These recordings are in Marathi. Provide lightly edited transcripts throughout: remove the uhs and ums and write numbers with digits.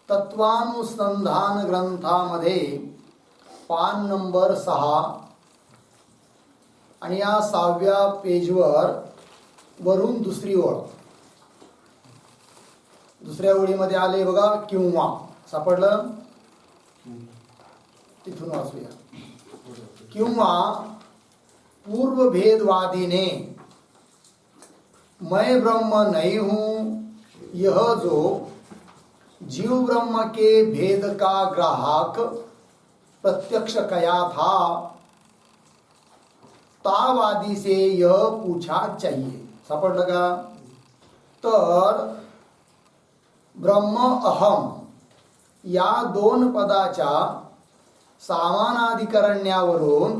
तत्वानुसंधान ग्रंथामध्ये पान नंबर 6 आणि या 6व्या पेजवर वरून दुसरी ओळ, दुसऱ्या ओळीमध्ये आले बघा, किंवा. सापडलं? तिथून वाचूया. किंवा पूर्वभेदवादी ने मैं ब्रह्म नहीं हूं यह जो जीव ब्रह्म के भेद का ग्राहक प्रत्यक्ष कया था, तावादी से यह पूछा चाहिए. सापडलं का? तर ब्रह्म अहम या दोन पदाच्या सामानाधिकरण्यावरून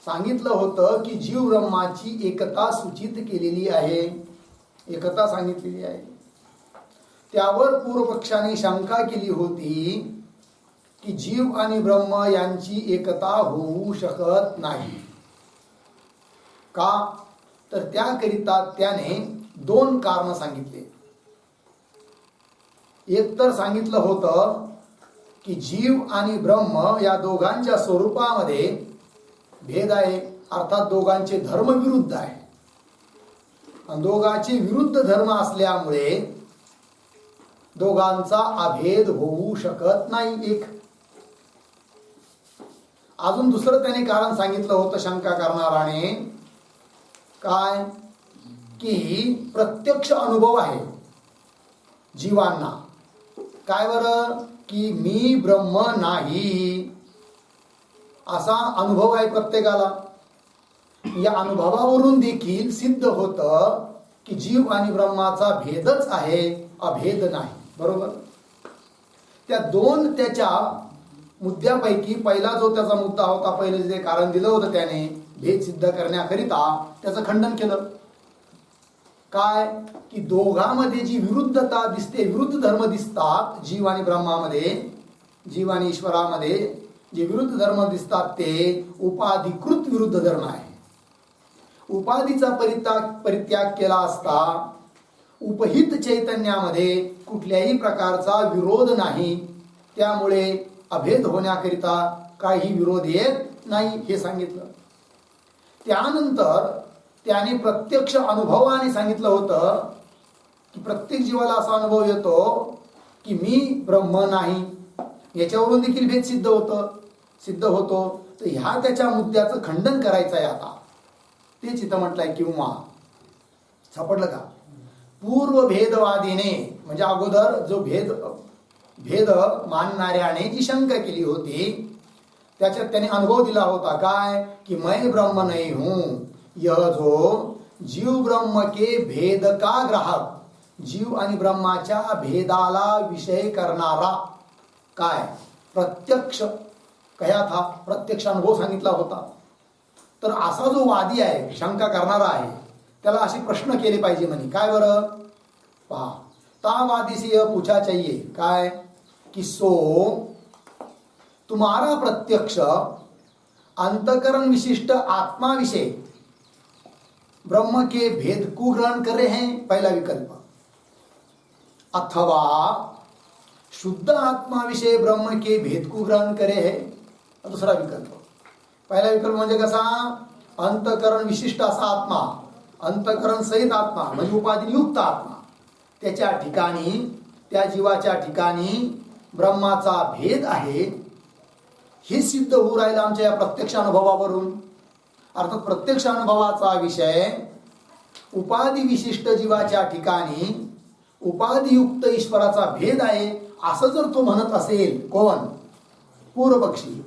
सांगितलं होतं की जीव ब्रह्माची एकता सूचित केलेली आहे, एकता सांगितलेली आहे. त्यावर पूर्वपक्षाने शंका केली होती की जीव आणि ब्रह्म यांची एकता होऊ शकत नाही. का? तर त्याकरिता त्याने दोन कारण सांगितले. एक तर सांगितलं होतं की जीव आणि ब्रह्म या दोघांच्या स्वरूपामध्ये भेद आहे, अर्थात दोघांचे धर्म विरुद्ध आहे. आणि दोघांचे विरुद्ध धर्म असल्यामुळे दोघांचा अभेद होऊ शकत नाही. एक अजून दुसरं त्याने कारण सांगितलं होतं शंका करणाराने, काय? की प्रत्यक्ष अनुभव आहे जीवांना. काय बरं? की मी ब्रह्म नाही असा अनुभव आहे प्रत्येकाला. या अनुभवावरून देखील सिद्ध होतं की जीव आणि ब्रह्माचा भेदच आहे, अभेद नाही. बरोबर? त्या दोन त्याच्या मुद्द्यापैकी पहिला जो त्याचा मुद्दा होता, पहिले जे कारण दिलं होतं त्याने भेद सिद्ध करण्याकरिता, त्याचं खंडन केलं. काय? की दोघांमध्ये जी विरुद्धता दिसते, विरुद्ध धर्म दिसतात जीव आणि ब्रह्मामध्ये, जीव आणि ईश्वरामध्ये जे विरुद्ध धर्म दिसतात ते उपाधिकृत विरुद्ध धर्म आहे. उपाधीचा परित्याग केला असता उपहित चैतन्यामध्ये कुठल्याही प्रकारचा विरोध नाही, त्यामुळे अभेद होण्याकरिता काही विरोध येत नाही, हे सांगितलं. त्यानंतर त्याने प्रत्यक्ष अनुभवाने सांगितलं होतं की प्रत्येक जीवाला असा अनुभव येतो की मी ब्रह्म नाही. याच्यावरून देखील भेद सिद्ध होतो. तर ह्या त्याच्या मुद्द्याचं खंडन करायचं आहे आता. तेच इथं म्हटलंय किंवा. सापडलं का? पूर्वभेदवादीने म्हणजे अगोदर जो भेद मानणाऱ्याने जी शंका केली होती त्याच्यात त्याने अनुभव दिला होता. काय? की मैं ब्रह्म नहीं हूं यह जो जीव ब्रह्म के भेद का ग्राहक, जीव आणि ब्रह्माच्या भेदाला विषय करणारा काय? प्रत्यक्ष कया था, प्रत्यक्ष अनुभव सांगितला होता. तर असा जो वादी आहे, शंका करणारा आहे, त्याला असे प्रश्न केले पाहिजे म्हणे. काय बरं? पहा, तावादी से यह पूछा चाहिए. काय? कि सो तुम्हारा प्रत्यक्ष अंतकरण विशिष्ट आत्मा विषय ब्रह्म के भेद को ग्रहण कर रहे हैं, पहला विकल्प. अथवा शुद्ध आत्मा विषय ब्रह्म के भेद को ग्रहण करे है, दूसरा विकल्प. पहिला विकल्प म्हणजे कसा? अंतकरण विशिष्ट असा आत्मा, अंतकरण सहित आत्मा म्हणजे उपाधियुक्त आत्मा, त्याच्या ठिकाणी, त्या जीवाच्या ठिकाणी ब्रह्माचा भेद आहे, हे सिद्ध होऊ राहिलं आमच्या या प्रत्यक्ष अनुभवावरून. अर्थात प्रत्यक्ष अनुभवाचा विषय उपाधी विशिष्ट जीवाच्या ठिकाणी उपाधियुक्त ईश्वराचा भेद आहे असं जर तो म्हणत असेल, कोण? पूर्वपक्षी,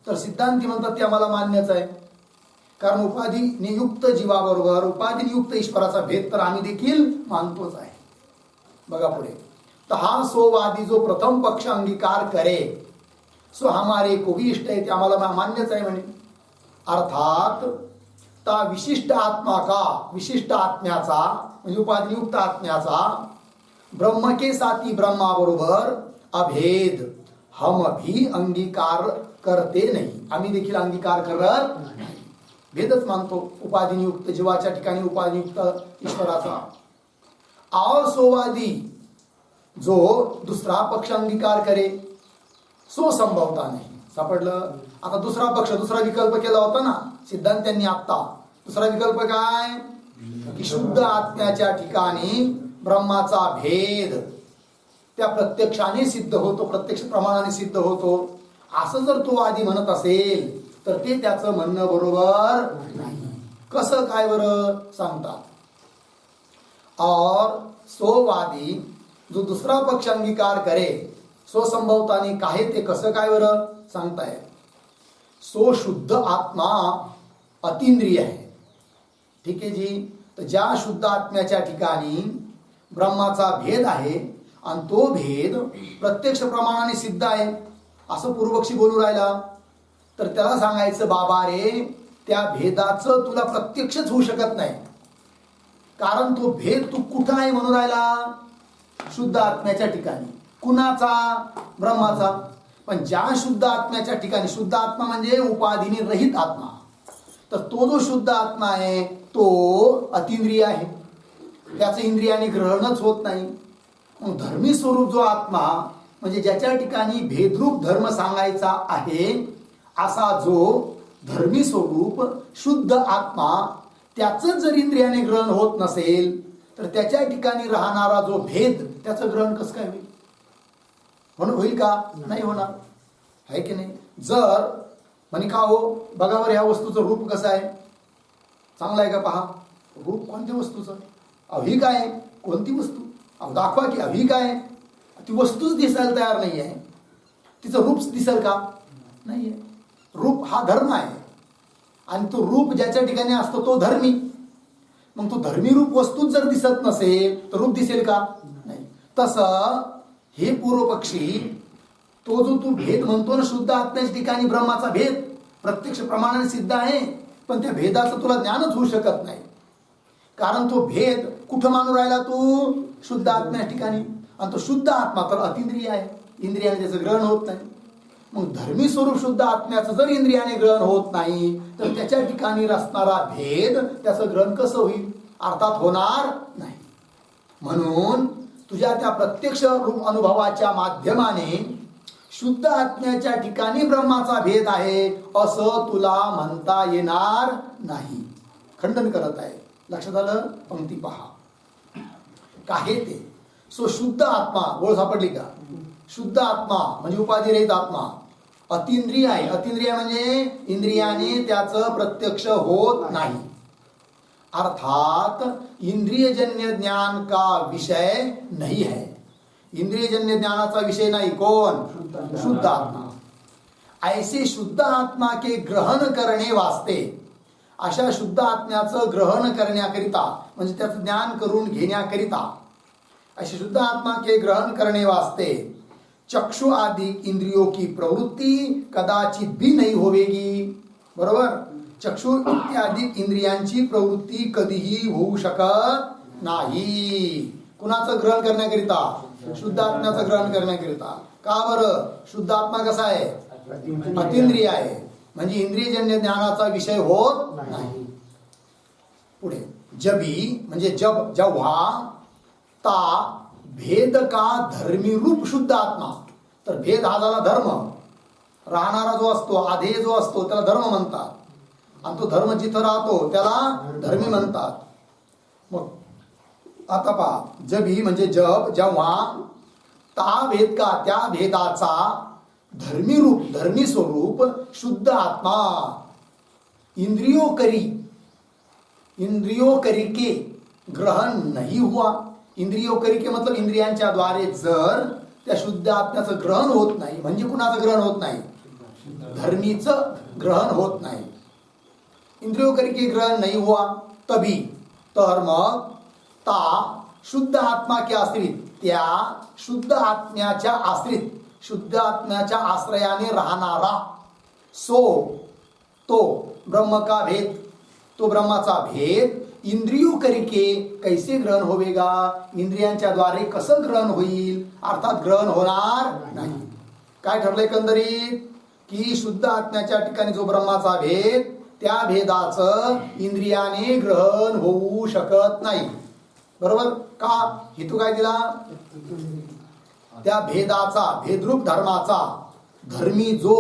तर सिद्धांती म्हणतात ते आम्हाला मान्यच आहे. कारण उपाधिनियुक्त जीवाबरोबर उपाधिनियुक्त ईश्वराचा भेद तर आम्ही देखील मानतोच आहे. बघा पुढे. तर हा सोवादी जो प्रथम पक्ष अंगीकार करे सो हमारे को भी इष्ट आहे, ते आम्हाला मान्यच आहे म्हणे. अर्थात ता विशिष्ट आत्मा का, विशिष्ट आत्म्याचा म्हणजे उपाधियुक्त आत्म्याचा ब्रह्म के साथी ब्रह्माबरोबर अभेद हम भी अंगीकार करते नाही, आम्ही देखील अंगीकार करत नाही. भेदच मानतो, उपाधिनियुक्त जीवाच्या ठिकाणी उपाधियुक्त ईश्वराचा. असोवादी जो दुसरा पक्ष अंगीकार करे, सो संभवता नाही. सापडलं. आता दुसरा पक्ष, दुसरा विकल्प केला होता ना सिद्धांत्यांनी आत्ता. दुसरा विकल्प काय की शुद्ध आत्म्याच्या ठिकाणी ब्रह्माचा भेद त्या प्रत्यक्षाने सिद्ध होतो, प्रत्यक्ष प्रमाणाने सिद्ध होतो, असं जर तो आधी म्हणत असेल तर ते त्याचं म्हणणं बरोबर नाही. कसं काय बरं सांगतात. और सोवादी जो दुसरा पक्ष अंगीकार करे, सो संभवताने काय ते कसं काय बरं सांगताय. सो शुद्ध आत्मा अतिंद्रिय आहे. ठीक आहे जी. तर ज्या शुद्ध आत्म्याच्या ठिकाणी ब्रह्माचा भेद आहे आणि तो भेद प्रत्यक्ष प्रमाणाने सिद्ध आहे असं पूर्वपक्षी बोलू राहिला, तर त्याला सांगायचं बाबा रे, त्या भेदाचं तुला प्रत्यक्षच होऊ शकत नाही. कारण तो भेद तू कुठं आहे म्हणून राहिला, शुद्ध आत्म्याच्या ठिकाणी. कुणाचा? ब्रह्माचा. पण ज्या शुद्ध आत्म्याच्या ठिकाणी, शुद्ध आत्मा म्हणजे उपाधीने रहित आत्मा, तर तो जो शुद्ध आत्मा आहे तो अतिंद्रिय आहे, त्याचं इंद्रियाने ग्रहणच होत नाही. मग धर्मी स्वरूप जो आत्मा म्हणजे ज्याच्या ठिकाणी भेदरूप धर्म सांगायचा आहे, असा जो धर्मी स्वरूप शुद्ध आत्मा, त्याचं जर इंद्रियाने ग्रहण होत नसेल तर त्याच्या ठिकाणी राहणारा जो भेद, त्याचं ग्रहण कसं काय होईल? म्हणून होईल का? नाही होणार. आहे की नाही? जर म्हणे का हो बघावर ह्या वस्तूचं रूप कसं आहे, चांगलं आहे का पहा. रूप कोणत्या वस्तूचं? अहो ही काय आहे? कोणती वस्तू? अहो दाखवा की. अहो ही काय आहे? ती वस्तूच दिसायला तयार नाही आहे. तिचं रूप दिसेल का? नाही आहे. रूप हा धर्म आहे आणि तो रूप ज्याच्या ठिकाणी असतो तो धर्मी. मग तो धर्मी रूप वस्तूच जर दिसत नसेल तर रूप दिसेल का? नाही. तसं हे पूर्वपक्षी तो जो तू भेद म्हणतो ना, शुद्ध आत्म्याच्या ठिकाणी ब्रह्माचा भेद प्रत्यक्ष प्रमाणाने सिद्ध आहे, पण त्या भेदाचं तुला ज्ञानच होऊ शकत नाही. कारण तो भेद कुठं मानून राहिला तू? शुद्ध आत्म्याच्या ठिकाणी. आणि तो शुद्ध आत्मा तर अतिंद्रिय आहे, इंद्रियाने त्याचं ग्रहण होत नाही. मग धर्मी स्वरूप शुद्ध आत्म्याचं जर इंद्रियाने ग्रहण होत नाही तर त्याच्या ठिकाणी असणारा भेद त्याचं ग्रहण कसं होईल? अर्थात होणार नाही. म्हणून तुझ्या त्या प्रत्यक्ष रूप अनुभवाच्या माध्यमाने शुद्ध आत्म्याच्या ठिकाणी ब्रह्माचा भेद आहे असं तुला म्हणता येणार नाही. खंडन करत आहे. लक्षात आलं? पंक्ती पहा. काय ते? सो शुद्ध आत्मा, ओळ सापडली का? शुद्ध आत्मा म्हणजे उपाधिरहित आत्मा अतिंद्रिय आहे. अतिंद्रिय म्हणजे इंद्रियाने त्याचं प्रत्यक्ष होत नाही. अर्थात इंद्रियजन्य ज्ञान का विषय नहीं है. इंद्रियजन्य ज्ञानाचा विषय नाही. कोण? शुद्ध आत्मा. ऐसे शुद्ध आत्मा के ग्रहण करणे वास्ते, अशा शुद्ध आत्म्याचं ग्रहण करण्याकरिता म्हणजे त्याचं ज्ञान करून घेण्याकरिता, ऐसे शुद्ध आत्मा के ग्रहण करने वास्ते चक्षु आदि इंद्रियों की प्रवृत्ति कदाचित भी नहीं होवेगी. बरोबर? चक्षु इत्यादी इंद्रियांची प्रवृत्ती कधीही होऊ शकत नाही. कुणाचं ग्रहण करण्याकरिता? शुद्ध आत्म्याचं ग्रहण करण्याकरिता. का बरं? शुद्ध आत्मा कसा आहे? अतिंद्रिय आहे, म्हणजे इंद्रियजन्य ज्ञानाचा विषय होत नाही. पुढे जबी म्हणजे जब, जेव्हा, ता भेद का धर्मी रूप शुद्ध आत्मा. तर भेद हा झाला धर्म, राहणारा जो असतो, आधेय जो असतो त्याला धर्म म्हणतात, आणि तो धर्म जिथं राहतो त्याला धर्मी म्हणतात. मग आता पहा, जब ही म्हणजे जब, जेव्हा, ता भेद का त्या भेदाचा धर्मी रूप, धर्मी स्वरूप शुद्ध आत्मा इंद्रियों करी के ग्रहण नहीं हुआ. इंद्रियों करी के मतलब इंद्रियांच्या द्वारे जर त्या शुद्ध आत्म्याचं ग्रहण होत नाही, म्हणजे कुणाचं ग्रहण होत नाही? धर्मीचं ग्रहण होत नाही. इंद्रियों करी के ग्रहण नहीं हुआ तभी, तर मग ता शुद्ध आत्मा के आश्रित, त्या शुद्ध आत्म्याच्या आश्रित, शुद्ध आत्म्याच्या आश्रयाने राहणारा सो, तो ब्रह्म का भेद, तो ब्रह्माचा भेद इंद्रियों करिके कैसे ग्रहण होवेगा? इंद्रियांच्या द्वारे कसं ग्रहण होईल? अर्थात ग्रहण होणार नाही. काय ठरलंय एकंदरीत? की शुद्ध आत्म्याच्या ठिकाणी जो ब्रह्माचा भेद त्या भेदाचं इंद्रियाने ग्रहण होऊ शकत नाही. बरोबर का? हेतू काय दिला? त्या भेदाचा, भेदरूप धर्माचा धर्मी जो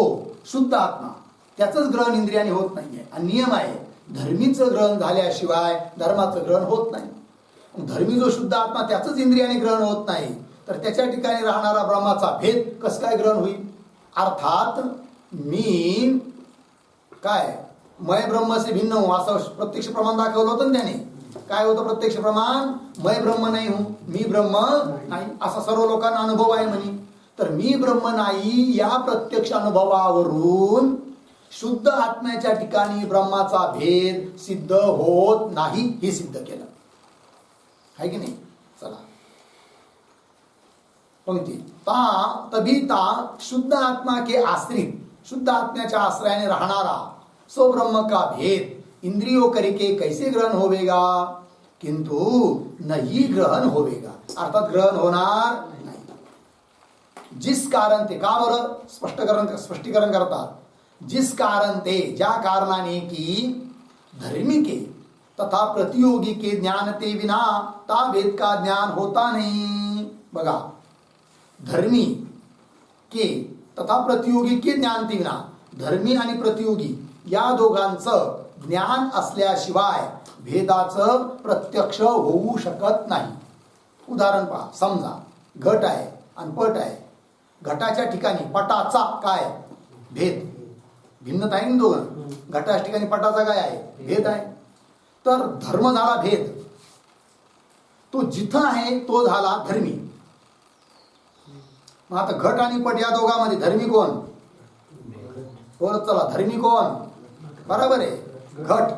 शुद्ध आत्मा त्याचंच ग्रहण इंद्रियाने होत नाहीये. आणि नियम आहे, धर्मीचं ग्रहण झाल्याशिवाय धर्माचं ग्रहण होत नाही. धर्मी जो शुद्ध आत्मा त्याचंच इंद्रियाने ग्रहण होत नाही, तर त्याच्या ठिकाणी राहणारा ब्रह्माचा भेद कसं काय ग्रहण होईल? अर्थात मी काय मय ब्रह्म से भिन्न हूं असं प्रत्यक्ष प्रमाण दाखवलं होतं ना त्याने. काय होतं प्रत्यक्ष प्रमाण? मय ब्रह्म नाही हूं, मी ब्रह्म नाही, असा सर्व लोकांना अनुभव आहे म्हणे. तर मी ब्रह्म नाही या प्रत्यक्ष अनुभवावरून शुद्ध आत्म्याच्या ठिकाणी ब्रह्माचा भेद सिद्ध होत नाही हे सिद्ध केलं आहे की नाही. चला पंक्ती तभी ता शुद्ध आत्मा के आश्रित, शुद्ध आत्म्याच्या आश्रयाने राहणारा सो ब्रह्म का भेद इंद्रियों करके कैसे ग्रहण होवेगा? किंतु नहीं ग्रहण होवेगा, अर्थात ग्रहण होणार नाही. जिस कारण ते, का बरं? स्पष्टीकरण करतात. जिस कारण ते, ज्या कारणाने की धर्मी के तथा प्रतियोगी के ज्ञान ते विना ता भेद का ज्ञान होता नहीं. बघा, धर्मी के तथा प्रतियोगी के ज्ञान ते विना, धर्मी आणि प्रतियोगी या दोघांचं ज्ञान असल्याशिवाय भेदाचं प्रत्यक्ष होऊ शकत नाही. उदाहरण पहा. समजा घट आहे आणि पट आहे. घटाच्या ठिकाणी पटाचा काय भेद, भिन्नता आहे ना दोघं. घटाच्या ठिकाणी पटाचा काय आहे? भेद आहे. तर धर्म झाला भेद, तो जिथं आहे तो झाला धर्मी. मग आता घट आणि पट या दोघांमध्ये धर्मी कोण? बोलत चला, धर्मी कोण? बरोबर आहे, घट.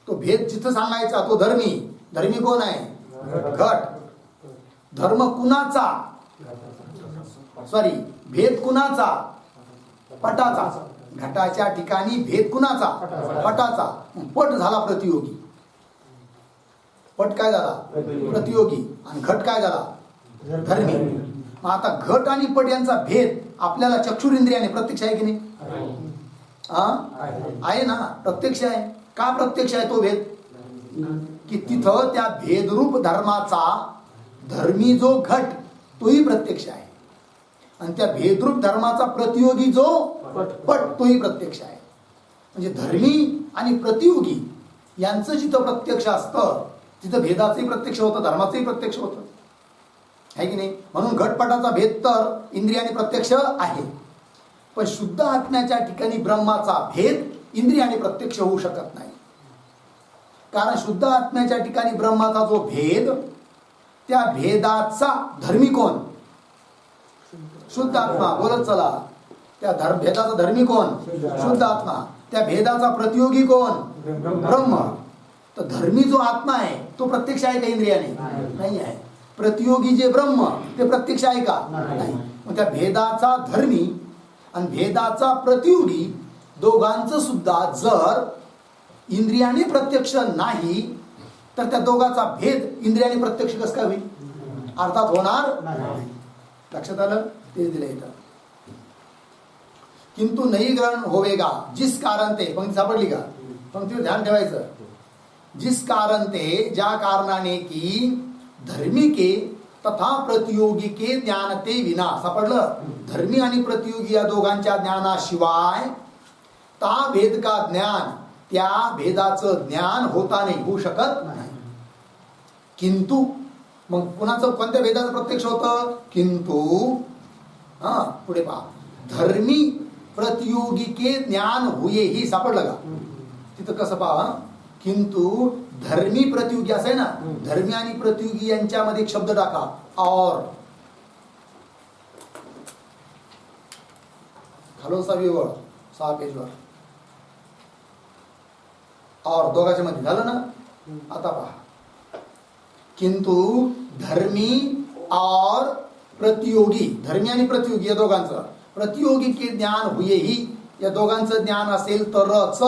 तो भेद जिथं सांगायचा तो धर्मी. धर्मी कोण आहे? घट. धर्म कुणाचा? सॉरी, भेद कुणाचा? पटाचा. घटाच्या ठिकाणी भेद कुणाचा? पटाचा. पट झाला प्रतियोगी. पट काय झाला? प्रतियोगी. आणि घट काय झाला? धर्मी. मग आता घट आणि पट यांचा भेद आपल्याला चक्षुरेंद्रियाने प्रत्यक्ष आहे की नाही? आहे ना, प्रत्यक्ष आहे. का प्रत्यक्ष आहे तो भेद? की तिथं त्या भेदरूप धर्माचा धर्मी जो घट तोही प्रत्यक्ष आहे, आणि त्या भेदरूप धर्माचा प्रतियोगी जो पट तोही प्रत्यक्ष आहे. म्हणजे धर्मी आणि प्रतियोगी यांचं जिथं प्रत्यक्ष असतं तिथं भेदाचंही प्रत्यक्ष होतं, धर्माचंही प्रत्यक्ष होतं, आहे की नाही? म्हणून घटपटाचा भेद तर इंद्रियाने प्रत्यक्ष आहे, पण शुद्ध आत्म्याच्या ठिकाणी ब्रह्माचा भेद इंद्रियाने प्रत्यक्ष होऊ शकत नाही. कारण शुद्ध आत्म्याच्या ठिकाणी ब्रह्माचा जो भेद, त्या भेदाचा धर्मी कोण? शुद्ध आत्मा. बोलत चला, त्या भेदाचा धर्मी कोण? शुद्ध आत्मा. त्या भेदाचा प्रतियोगी कोण? ब्रह्म. तर धर्मी जो आत्मा आहे तो प्रत्यक्ष आहे का इंद्रियाने? नाही आहे. प्रतियोगी जे ब्रह्म ते प्रत्यक्ष आहे का? नाही. मग त्या भेदाचा धर्मी आणि भेदाचा प्रतियोगी दोघांचं सुद्धा जर इंद्रियाने प्रत्यक्ष नाही तर त्या दोघांचा भेद इंद्रियाने प्रत्यक्ष कसं काय होईल? अर्थात होणार नाही. लक्षात आलं? ते दिलं इथं. किंतु नहीं ग्रहण होवेगा जिस कारण ते. पंक्ती सापडली का? पंक्तीवर ध्यान ठेवायचं. जिस कारण ते, ज्या कारणाने की धर्मी के तथा प्रतियोगी के ज्ञान ते विना. सापडलं? धर्मी आणि प्रतियोगी या दोघांच्या ज्ञानाशिवाय ता भेद का ज्ञान, त्या भेदाचं ज्ञान होता नाही, होऊ शकत नाही. किंतु मग कुणाचं, कोणत्या भेदाचं प्रत्यक्ष होतं? किंतु पुढे पहा. धर्मी प्रतियोगी के ज्ञान हुए ही. सापडलं का? तिथं कसं पहा. किंतु धर्मी प्रतियोगी असं आहे ना, धर्मी आणि प्रतियोगी यांच्यामध्ये एक शब्द टाका, और. खालून 6 पेजवर और दोघांच्या मध्ये झालं ना. आता पहा. किंतु धर्मी और प्रतियोगी, धर्मी आणि प्रतियोगी या दोघांचं, प्रतियोगी के ज्ञान हुए ही, या दोघांचं ज्ञान असेल तरच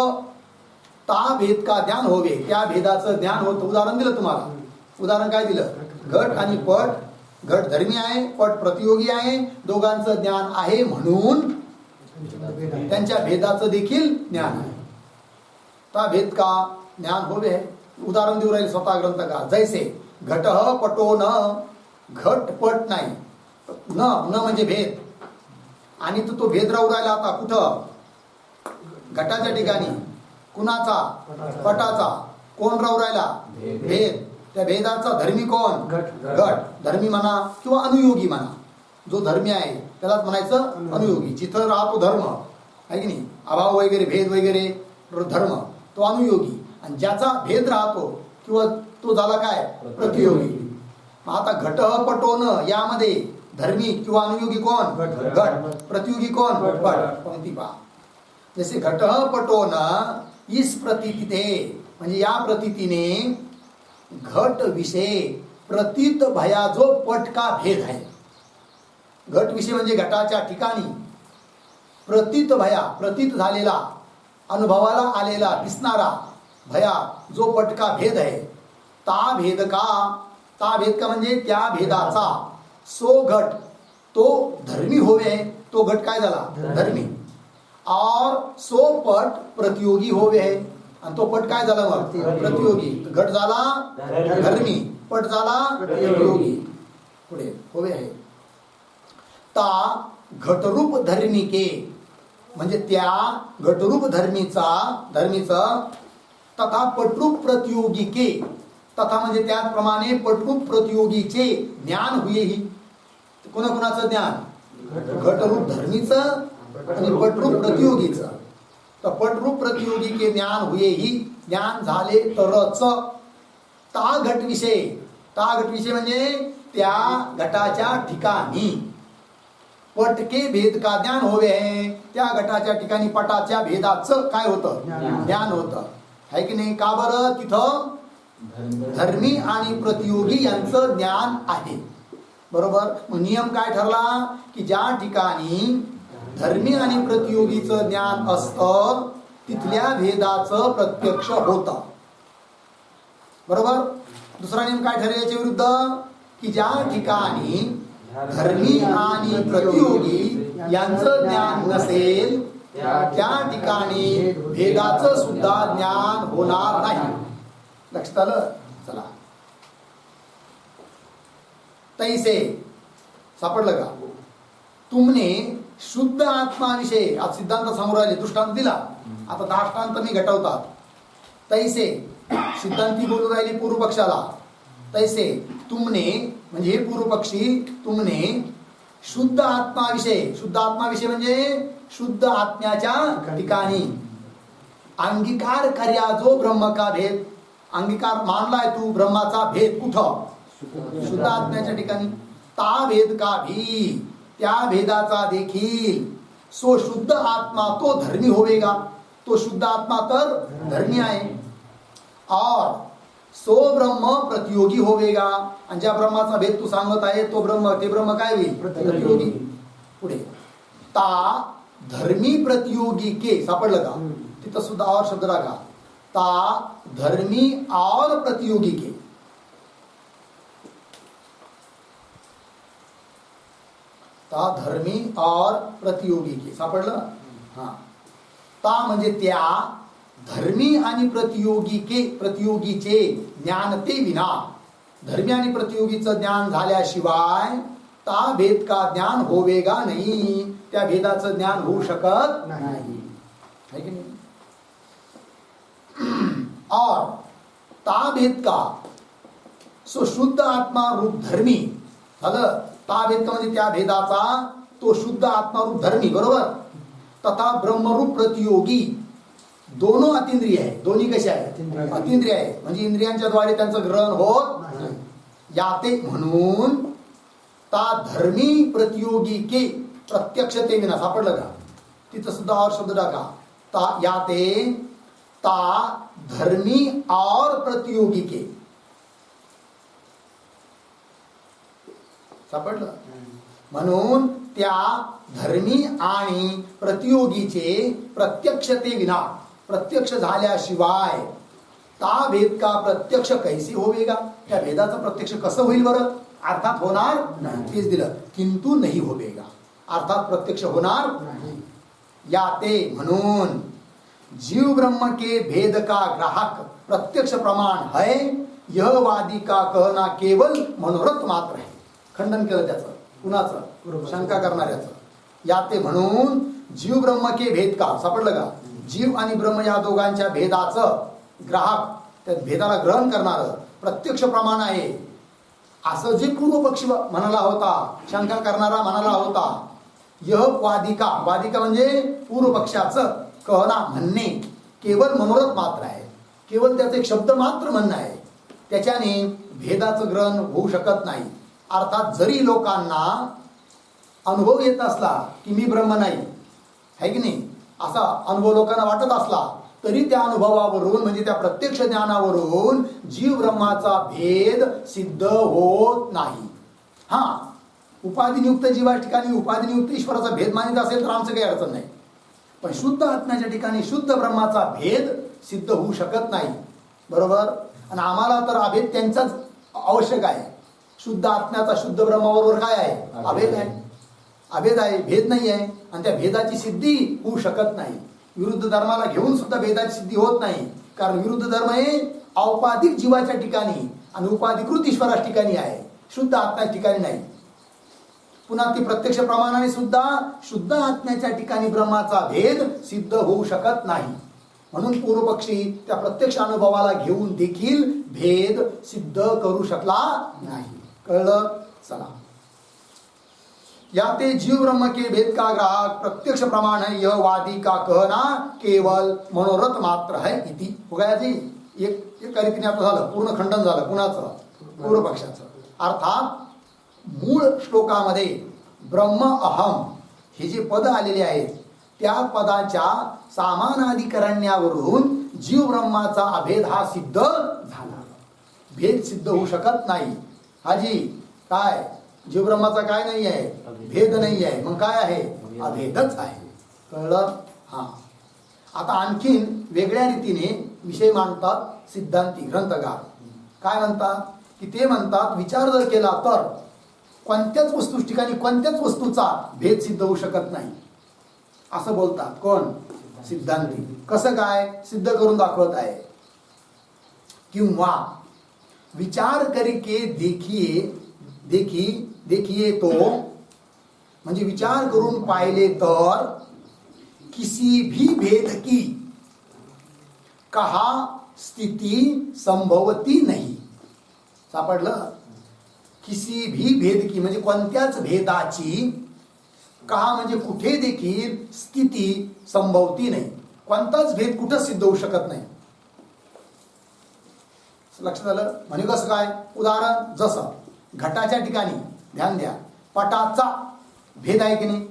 ता भेद का ज्ञान होवे, त्या भेदाचं ज्ञान होतं. उदाहरण दिलं तुम्हाला. उदाहरण काय दिलं? घट आणि पट. घट धर्मी आहे, पट प्रतियोगी आहे, दोघांचं ज्ञान आहे म्हणून त्यांच्या भेदाचं देखील ज्ञान आहे. ता भेद का ज्ञान होवे. उदाहरण देऊ राहील स्वतः ग्रंथकार. जैसे घट पटो न, घट पट नाही, न म्हणजे भेद, आणि तो भेद राहू राहिला आता कुठं? घटाच्या ठिकाणी. कुणाचा? पटाचा. कोण राहू राहिला? भेद. त्या भेदाचा धर्मी कोण? घट. धर्मी म्हणा किंवा अनुयोगी म्हणा. जो धर्मी आहे त्यालाच म्हणायचं अनुयोगी. जिथं राहतो धर्म आहे की नाही, अभाव वगैरे भेद वगैरे धर्म, तो अनुयोगी. आणि ज्याचा भेद राहतो किंवा तो झाला काय? प्रतियोगी. आता घट पटोन यामध्ये धर्मी किंवा अनुयोगी कोण? घट. प्रतियोगी कोण? पट. पंक्ती पहा. जसे घट पटोन इस प्रतीतीते, म्हणजे या प्रतीतीने घट विषय प्रतीत भया जो पट का भेद आहे. घट विषय म्हणजे घटाच्या ठिकाणी प्रतीत भया, प्रतीत झालेला, अनुभवाला आलेला, दिसणारा भया जो पट का भेद आहे. ता भेद का म्हणजे त्या भेदाचा सो घट तो धर्मी होवे. तो घट काय झाला? धर्मी. और सो पट प्रतियोगी होवे है. आणि तो पट काय झाला? मग प्रतियोगी. घट झाला धर्मी, पट झाला प्रतियोगी. पुढे होवे आहे. ता घटरूप धर्मिके, म्हणजे त्या घटरूप धर्मीचा तथा पटरूप प्रतियोगिके, तथा म्हणजे त्याचप्रमाणे पटरूप प्रतियोगीचे ज्ञान हुयेही. कोणाकोणाचं ज्ञान? घटरूप धर्मीचं आणि पटरूप प्रतियोगीचं. तर पटरूप प्रतियोगी के ज्ञान हुयेही, ज्ञान झाले तरच. ता घट विषय म्हणजे त्या घटाच्या ठिकाणी पटके भेद का ज्ञान होवे आहे. त्या घटाच्या ठिकाणी पटाच्या भेदाचं काय होतं? ज्ञान होतं. आहे की नाही? का बरं? तिथं धर्मी आणि प्रतियोगी यांचं ज्ञान आहे. बरोबर. मग नियम काय ठरला? की ज्या ठिकाणी धर्मी आणि प्रतियोगीचं ज्ञान असतं तिथल्या भेदाचं प्रत्यक्ष होतं. बरोबर. दुसरा नियम काय ठरेल याच्या विरुद्ध? की ज्या ठिकाणी धर्मी आणि प्रतियोगी यांचं ज्ञान नसेल त्या ठिकाणी भेदाचं सुद्धा ज्ञान होणार नाही. लक्षात आलं? चला. तैसे सापडलं का? तुमने शुद्ध आत्माविषयी आज सिद्धांत समोर आले, दृष्टांत दिला. आता दृष्टांत मी घटवतात. तैसे सिद्धांती बोलू राहिली पूर्व पक्षाला. तैसे तुमने म्हणजे हे पूर्व पक्षी, तुमने शुद्ध आत्माविषय म्हणजे शुद्ध आत्म्याच्या ठिकाणी अंगीकार कर्या जो ब्रह्म का भेद. अंगीकार मानलाय तू ब्रह्माचा भेद कुठं? शुद्ध आत्म्याच्या ठिकाणी. ता भेद का भी, त्या भेदाचा देखील सो शुद्ध आत्मा तो धर्मी होवेगा. तो शुद्ध आत्मा तर धर्मी आहे. और सो ब्रह्म प्रतियोगी होवेगा. आणि ज्या ब्रह्माचा भेद तू सांगत आहे तो ते ब्रह्म काय होईल? प्रतियोगी. पुढे ता धर्मी प्रतियोगी के. सापडलं का? तिथं सुद्धा और शब्द राखा. ता धर्मी और प्रतियोगी के. ता धर्मी और प्रतियोगी के. सापडलं? हा. ता म्हणजे त्या धर्मी आणि प्रतियोगीचे ज्ञान ते विना, धर्मी आणि प्रतियोगीचं ज्ञान झाल्याशिवाय ता भेद का ज्ञान होवेगा नाही. त्या भेदाचं ज्ञान होऊ शकत नाही. है की नाही? और ता भेद का सो शुद्ध आत्मा रूप धर्मी झालं. ता भेद का म्हणजे त्या भेदाचा तो शुद्ध आत्मा रूप धर्मी. बरोबर. तथा ब्रह्मरूप प्रतियोगी दोनों अतिंद्रिय आहे. दोन्ही कसे आहे? अतिंद्रिय आहे. म्हणजे इंद्रियांच्या द्वारे त्यांचं ग्रहण होत नाही. याते म्हणून ता धर्मी प्रतियोगी के प्रत्यक्षते विना. सापडलं का? तिथं सुद्धा और शब्द टाका. ता याते ता धर्मी और प्रतियोगी के. सापडलं? म्हणून त्या धर्मी आणि प्रतियोगीचे प्रत्यक्षते विना, प्रत्यक्ष झाल्याशिवाय ता भेद का प्रत्यक्ष कैसे होवेगा. त्या भेदाचं प्रत्यक्ष कसं होईल बरं? अर्थात होणार नाही. तेच दिलं. किंतु नाही होवेगा. अर्थात प्रत्यक्ष होणार नाही. याते म्हणून जीव ब्रह्म के भेद का ग्राहक प्रत्यक्ष प्रमाण है, यह वादी का कहना केवल मनोरथ मात्र है. खंडन केलं त्याचं, कुणाचं? शंका करणाऱ्याचं. या ते म्हणून जीव ब्रह्म के भेद का, सापडलं का? जीव आणि ब्रह्म या दोघांच्या भेदाचं ग्राहक, त्या भेदाला ग्रहण करणारं प्रत्यक्ष प्रमाण आहे, असं जे पूर्व पक्षी म्हणाला होता, शंका करणारा म्हणाला होता. यह वादिका, वादिका म्हणजे पूर्व पक्षाचं कहना, म्हणणे केवळ मनोरथ मात्र आहे, केवळ त्याचं एक शब्द मात्र म्हणणं आहे, त्याच्याने भेदाचं ग्रहण होऊ शकत नाही. अर्थात जरी लोकांना अनुभव येत असला की मी ब्रह्म नाही आहे की नाही, असा अनुभव लोकांना वाटत असला तरी त्या अनुभवावरून म्हणजे त्या प्रत्यक्ष ज्ञानावरून जीव ब्रह्माचा भेद सिद्ध होत नाही. हा, उपाधिनियुक्त जीवा ठिकाणी उपाधिनियुक्त ईश्वराचा भेद मानित असेल तर आमचं काही अडचण नाही, पण शुद्ध आत्म्याच्या ठिकाणी शुद्ध ब्रह्माचा भेद सिद्ध होऊ शकत नाही. बरोबर. आणि आम्हाला तर अभेद त्यांचाच आवश्यक आहे. शुद्ध आत्म्याचा शुद्ध ब्रह्माबरोबर काय आहे? अभेद आहे. अभेद आहे, भेद नाही आहे, आणि त्या भेदाची सिद्धी होऊ शकत नाही. विरुद्ध धर्माला घेऊन सुद्धा भेदाची सिद्धी होत नाही, कारण विरुद्ध धर्म हे औपाधिक जीवाच्या ठिकाणी आणि उपाधिकृत ईश्वराच्या ठिकाणी आहे, शुद्ध आत्म्याच्या ठिकाणी नाही. पुन्हा ती प्रत्यक्ष प्रमाणाने सुद्धा शुद्ध आत्म्याच्या ठिकाणी ब्रह्माचा भेद सिद्ध होऊ शकत नाही. म्हणून पूर्वपक्षी त्या प्रत्यक्ष अनुभवाला घेऊन देखील भेद सिद्ध करू शकला नाही. कळलं? चला. या ते जीव ब्रह्म के भेद का ग्राहक प्रत्यक्ष प्रमाण है, यह वादी का कहना केवल मनोरथ मात्र है इति. बघा जी, एक रीतीने आपलं झालं, पूर्ण खंडन झालं. कुणाचं? पूर्व पक्षाचं. अर्थात मूळ श्लोकामध्ये ब्रह्म अहम हे जे पद आलेले आहेत त्या पदाच्या सामानाधिकरण्यावरून जीव ब्रह्माचा अभेद हा सिद्ध झाला. भेद सिद्ध होऊ शकत नाही. हाजी काय? जीव ब्रह्माचा काय नाही आहे? भेद नाही आहे. मग काय आहे? अभेदच आहे. कळलं? हा. आता आणखीन वेगळ्या रीतीने विषय मांडतात सिद्धांती ग्रंथकार. काय म्हणतात की ते म्हणतात विचार जर केला तर कोणत्याच वस्तू ठिकाणी कोणत्याच वस्तूचा भेद सिद्ध होऊ शकत नाही असं बोलतात. कोण? सिद्धांती. कसं काय? सिद्ध करून दाखवत आहे. किंवा विचार करके देखिए तो म्हणजे विचार करून पाहिले तर किसी भी भेद की कहा स्थिती संभवती नाही. सापडलं? किसी भी भेद की म्हणजे कोणत्याच भेदाची, कहा म्हणजे कुठे देखील, स्थिती संभवती नाही. कोणताच भेद कुठंच सिद्ध होऊ शकत नाही. लक्षात आलं? म्हणजे कसं काय? उदाहरण, जसं घटाच्या ठिकाणी ध्यान द्या, पटाचा भेद आहे की नाही,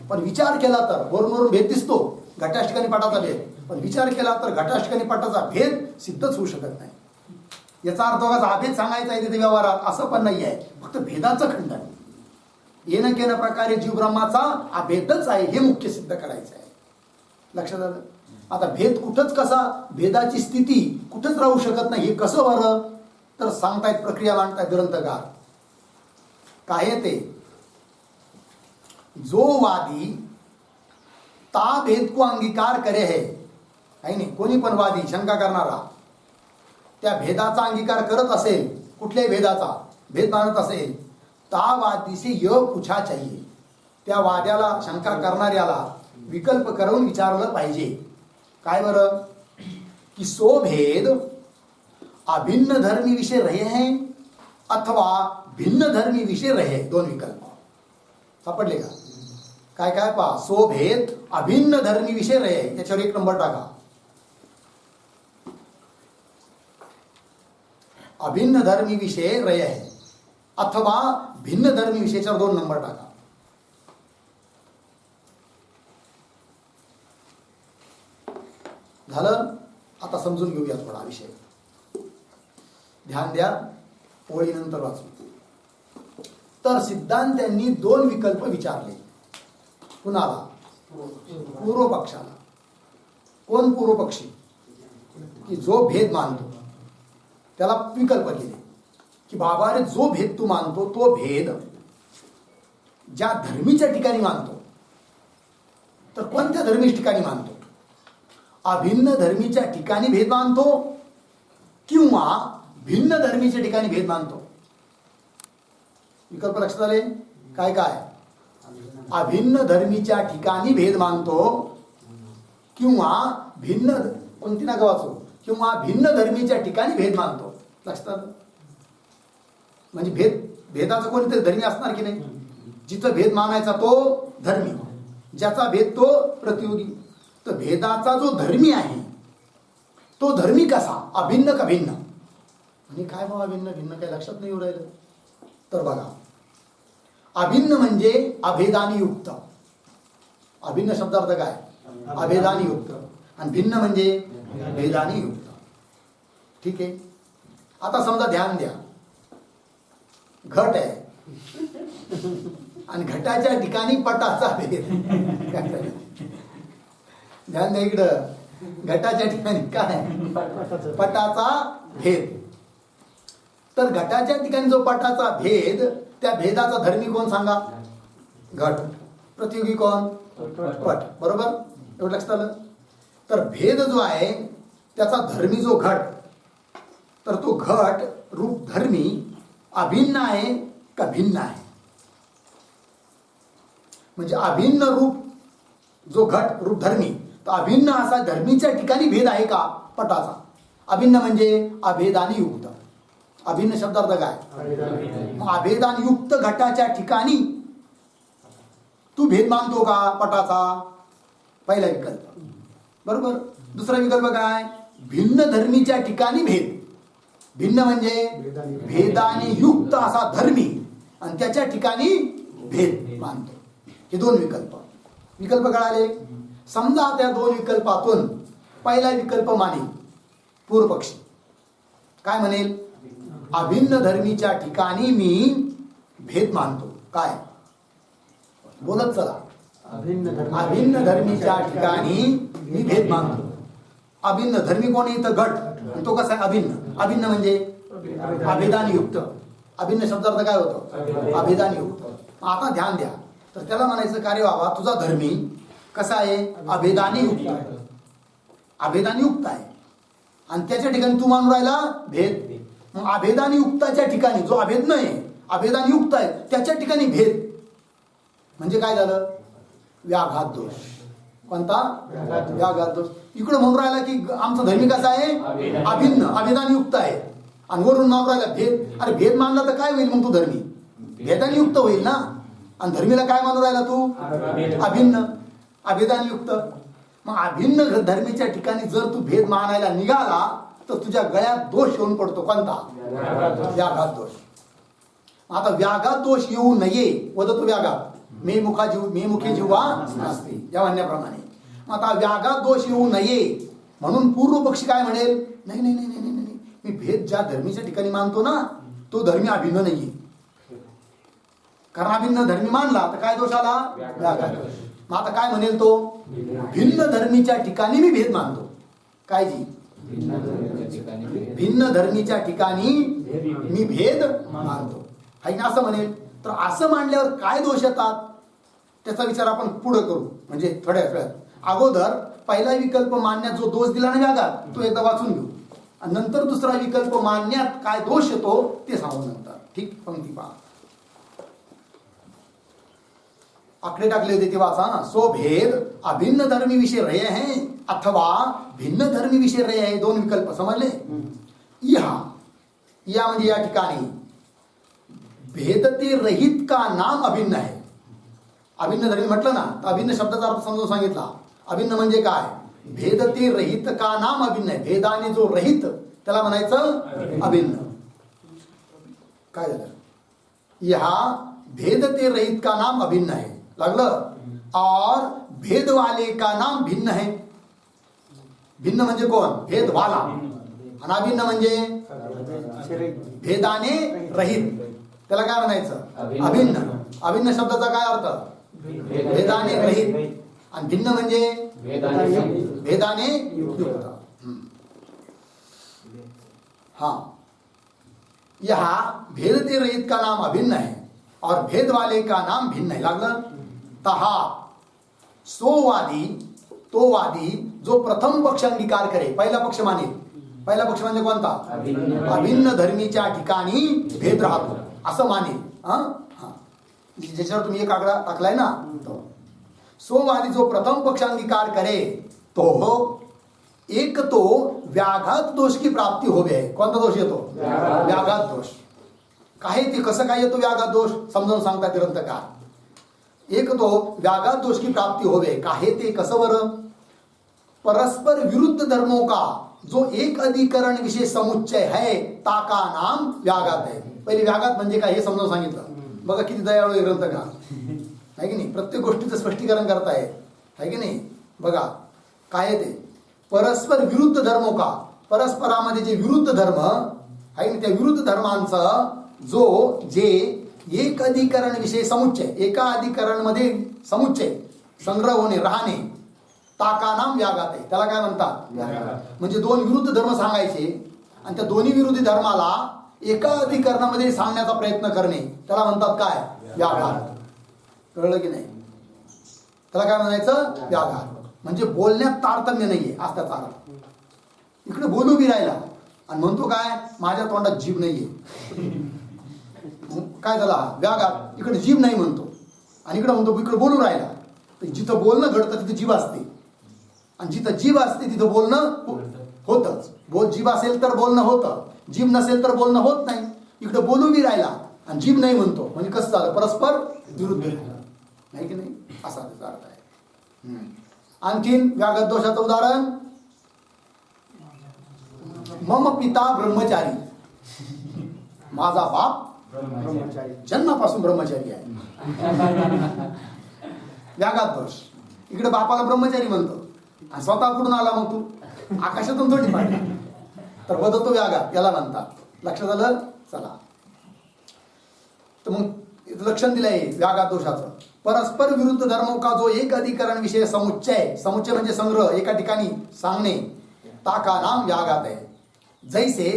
पण विचार केला तर वरून भेद दिसतो घटाच्या ठिकाणी पटाचा भेद, पण विचार केला तर घटाच्या ठिकाणी पटाचा भेद सिद्धच होऊ शकत नाही. याचा अर्थ बघा, अभेद सांगायचा आहे तिथे व्यवहारात असं पण नाही आहे, फक्त भेदाचं खंडन. येणं केल्या प्रकारे जीव ब्रह्माचा अभेदच आहे हे मुख्य सिद्ध करायचं आहे. लक्षात आलं? आता भेद कुठंच कसा, भेदाची स्थिती कुठंच राहू शकत नाही. हे कसं बरं? तर सांगतायत, प्रक्रिया मांडतायत ग्रंथकार. काय ते? जो वादी ता भेद को अंगीकार करे है नाही, कोणी पण वादी शंका करणारा त्या भेदाचा अंगीकार करत असेल, कुठल्याही भेदाचा भेद मानत असेल, ता वादी से यह पूछा चाहिए. त्या वाद्याला, शंका करणाऱ्याला विकल्प करून विचारलं पाहिजे. काय बरं? कि सो भेद अभिन्न धर्मी विषय रहे हैं अथवा भिन्न धर्मी विषय रहे. दोन विकल्प सापडले का? काय काय पहा, सो भेद अभिन्न धर्मी विषय रहे, याच्यावर एक नंबर टाका. अभिन्न धर्मी विषय रहे है अथवा भिन्न धर्मी विषयाच्यावर 2 नंबर टाका. झालं? आता समजून घेऊया थोडा विषय. ध्यान द्या, ओळीनंतर वाचू. तर सिद्धांत्यांनी 2 विकल्प विचारले. कुणाला? पूर्व पक्षाला. कोण पूर्व पक्षी? की जो भेद मानतो त्याला विकल्प दिले की बाबा रे, जो भेद तू मानतो तो भेद ज्या धर्मीच्या ठिकाणी मानतो, तर कोणत्या धर्मीच्या ठिकाणी मानतो, अभिन्न धर्मीच्या ठिकाणी भेद मानतो किंवा भिन्न धर्मीच्या ठिकाणी भेद मानतो. विकल्प लक्षात आले काय काय? अभिन्न धर्मीच्या ठिकाणी भेद मानतो किंवा भिन्न, कोणती नका वाचू, किंवा भिन्न धर्मीच्या ठिकाणी भेद मानतो. लक्षात आलं? म्हणजे भेदाचं कोणीतरी धर्मी असणार की नाही. जिथं भेद मानायचा तो धर्मी, ज्याचा भेद तो प्रतियोगी. तर भेदाचा जो धर्मी आहे तो धर्मी कसा, अभिन्न का भिन्न. आणि काय बाबा भिन्न भिन्न काय लक्षात नाही येऊ राहिलं. तर बघा, अभिन्न म्हणजे अभेदानी युक्त. अभिन्न शब्दार्थ काय? अभेदानी युक्त. आणि भिन्न म्हणजे भेदानी युक्त. ठीक आहे. आता समजा ध्यान द्या, घट आहे आणि घटाच्या ठिकाणी पटाचा भेद. ध्यान द्या इकडं, घटाच्या ठिकाणी काय? पटाचा भेद. तर घटाच्या ठिकाणी जो पटाचा भेद, त्या भेदाचा धर्मी कोण सांगा? घट. प्रतियोगी कोण? पट. बरोबर, एवढं लक्षात आलं. तर भेद जो आहे त्याचा धर्मी जो घट, तर तो घट रूप धर्मी अभिन्न आहे का भिन्न आहे. म्हणजे अभिन्न रूप जो घट रूप धर्मी, तर अभिन्न असा धर्मीच्या ठिकाणी भेद आहे का पटाचा. अभिन्न म्हणजे अभेदानी युक्त. अभिन्न शब्दार्थ काय? मग अभेदानी युक्त घटाच्या ठिकाणी तू भेद मानतो का पटाचा. पहिला विकल्प बरोबर. दुसरा विकल्प काय? भिन्न धर्मीच्या ठिकाणी भेद. भिन्न म्हणजे भेदाने युक्त असा धर्मी आणि त्याच्या ठिकाणी भेद मानतो. हे दोन विकल्प कळाले. समजा त्या दोन विकल्पातून पहिला विकल्प मानेल पूर्व पक्षी. काय म्हणेल? अभिन्न धर्मीच्या ठिकाणी मी भेद मानतो. काय बोलत चला. अभिन्न धर्मीच्या ठिकाणी मी भेद मानतो. अभिन्न धर्मी कोण आहे? तर घट. तो कसा आहे? अभिन्न. अभिन्न म्हणजे अभेदानी युक्त. अभिन्न शब्दार्थ काय होतं? अभेदानी युक्त. आता ध्यान द्या, तर त्याला म्हणायचं कार्य व्हावा तुझा धर्मी कसा आहे? अभेदानी युक्त. अभेदानी युक्त आहे आणि त्याच्या ठिकाणी तू मानून राहिला भेद. मग अभेदानी युक्ताच्या ठिकाणी जो अभेद नाही, अभेदानी युक्त आहे, त्याच्या ठिकाणी भेद म्हणजे काय झालं? व्याघात दोष. कोणता? व्याघात दोष. इकडे म्हणून राहिला की आमचा धर्मी कसा आहे? अभिन्न, अभेदानी युक्त आहे. आणि वरून मानून राहिला भेद. अरे भेद मानला तर काय होईल मग? तू धर्मी भेदानी युक्त होईल ना. आणि धर्मीला काय मानून राहिला तू? अभिन्न, अभेदानी युक्त. मग अभिन्न धर्मीच्या ठिकाणी जर तू भेद मानायला निघाला तर तुझ्या गळ्यात दोष येऊन पडतो. कोणता? व्याघात दोष. आता व्याघात दोष येऊ नये वदतो व्याघात मे मुखे जिव्हा नास्ति या म्हणण्याप्रमाणे. आता व्याघात दोष येऊ नये म्हणून पूर्व पक्षी काय म्हणेल? नाही नाही नाही नाही नाही, मी भेद ज्या धर्मीच्या ठिकाणी मानतो ना तो धर्मी अभिन्न नाहीये. कारण अभिन्न धर्मी मानला तर काय दोष आला? व्याघात दोष. मग आता काय म्हणेल तो? भिन्न धर्मीच्या ठिकाणी मी भेद मानतो. काय जी? भिन्न धर्मीच्या ठिकाणी मी भेद मानतो. हाय ना असं म्हणेल. तर असं मानल्यावर काय दोष येतात त्याचा विचार आपण पुढे करू, म्हणजे थोड्या वेळात. अगोदर पहिला विकल्प मानण्यात जो दोष दिला ना व्याघात तो एकदा वाचून घेऊ आणि नंतर दुसरा विकल्प मानण्यात काय दोष येतो ते सांगू नंतर. ठीक. पंक्ती पहा, आकडे टाकले होते ते वाचा ना. सो भेद अभिन्न धर्मी विषय रहे हैं अथवा भिन्न धर्मी विषय रहे हैं. दोन विकल्प समजले. या म्हणजे या ठिकाणी भेदते रहित का नाम अभिन्न आहे. अभिन्न धर्मी म्हटलं ना तर अभिन्न शब्दाचा अर्थ समजून सांगितला. अभिन्न म्हणजे काय? भेदते रहित का नाम अभिन्न आहे. भेदाने जो रहित त्याला म्हणायचं अभिन्न. काय झालं? यहा भेदते रहित का नाम अभिन्न है लागलं. और भेद वाले का नाम भिन्न है. भिन्न म्हणजे कोण? भेद वाला. आणि अभिन्न म्हणजे भेदाने रहित त्याला काय म्हणायचं? अभिन्न. अभिन्न शब्दाचा काय अर्थ? भेदाने रहित. आणि भिन्न म्हणजे भेदाने युक्त. हाँ, यहाँ भेदते रहित का नाम अभिन्न है और भेद वाले का नाम भिन्न है. लागलं. तहा सोवादी तो वादी जो प्रथम पक्ष अंगीकार करे, पहिला पक्ष मानेल. पहिला पक्ष म्हणजे कोणता? अभिन्न धर्मीच्या ठिकाणी भेद राहतो असं मानेल. ज्याच्यावर तुम्ही एक आकडा टाकलाय ना, सो वादी जो प्रथम पक्ष अंगीकार करे तो एक तो व्याघात दोष की प्राप्ती होवे. कोणता दोष येतो? व्याघात दोष. काय ते कसं काय येतो व्याघात दोष समजावून सांगतात ग्रंथकार. एक तो व्याघात दोष की प्राप्ती होवे. काय ते कसं बरं? परस्पर विरुद्ध धर्मों का जो एक अधिकरण विशेष समुच्चय है ताका नाम व्याघात है. पहिले व्याघात म्हणजे काय हे समजावून सांगितलं. बघा किती दयाळू आहे ग्रंथकार, आहे की नाही? प्रत्येक गोष्टीचं स्पष्टीकरण करताय, आहे की नाही? बघा काय आहे ते. परस्पर विरुद्ध धर्मों का, परस्परामध्ये जे विरुद्ध धर्म आहे की त्या विरुद्ध धर्मांचा जे एक अधिकरण विषय समुच्चय, एका अधिकरण मध्ये समुच्चय संग्रह होणे, राहणे, ताका नाम व्याघात आहे. त्याला काय म्हणतात? म्हणजे दोन विरुद्ध धर्म सांगायचे आणि त्या दोन्ही विरोधी धर्माला एका अधिकरणामध्ये सांगण्याचा प्रयत्न करणे, त्याला म्हणतात काय? व्याघात. कळलं की नाही? त्याला काय म्हणायचं? व्याघात. म्हणजे बोलण्यात तारतम्य नाहीये आज त्याचा अर्थ. इकडे बोलू बी राहिला आणि म्हणतो काय? माझ्या तोंडात जीभ नाहीये. काय झाला? व्याघात. इकडे जीभ नाही म्हणतो आणि इकडे म्हणतो इकडे बोलू राहिला. तर जिथं बोलणं घडतं तिथं जीभ असते आणि जिथं जीभ असते तिथं बोलणं होतच. जीभ असेल तर बोलणं होतं, जीभ नसेल तर बोलणं होत नाही. इकडे बोलू बी राहिला आणि जीभ नाही म्हणतो म्हणजे कसं झालं? परस्पर विरुद्ध नाही की नाही? असा त्याचा अर्थ आहे. आणखीन व्याघात दोषाचं उदाहरण, मम पिता ब्रह्मचारी. माझा बाप ब्रह्मचारी, जन्मापासून ब्रह्मचारी आहे. व्याघात दोष. इकडे बापाला ब्रह्मचारी म्हणतो आणि स्वतः कुठून आला मग तू? आकाशातून थोडी पाहिजे. तर बदलतो व्याघात, याला म्हणतात. लक्षात आलं? चला, तर मग लक्षण दिलंय व्याघात दोषाचं. परस्पर विरुद्ध धर्मों का जो एक अधिकरण विषय समुच्चय, समुच्चय म्हणजे संग्रह, एका ठिकाणी सांगणे, ताका नाम व्याघात आहे. जैसे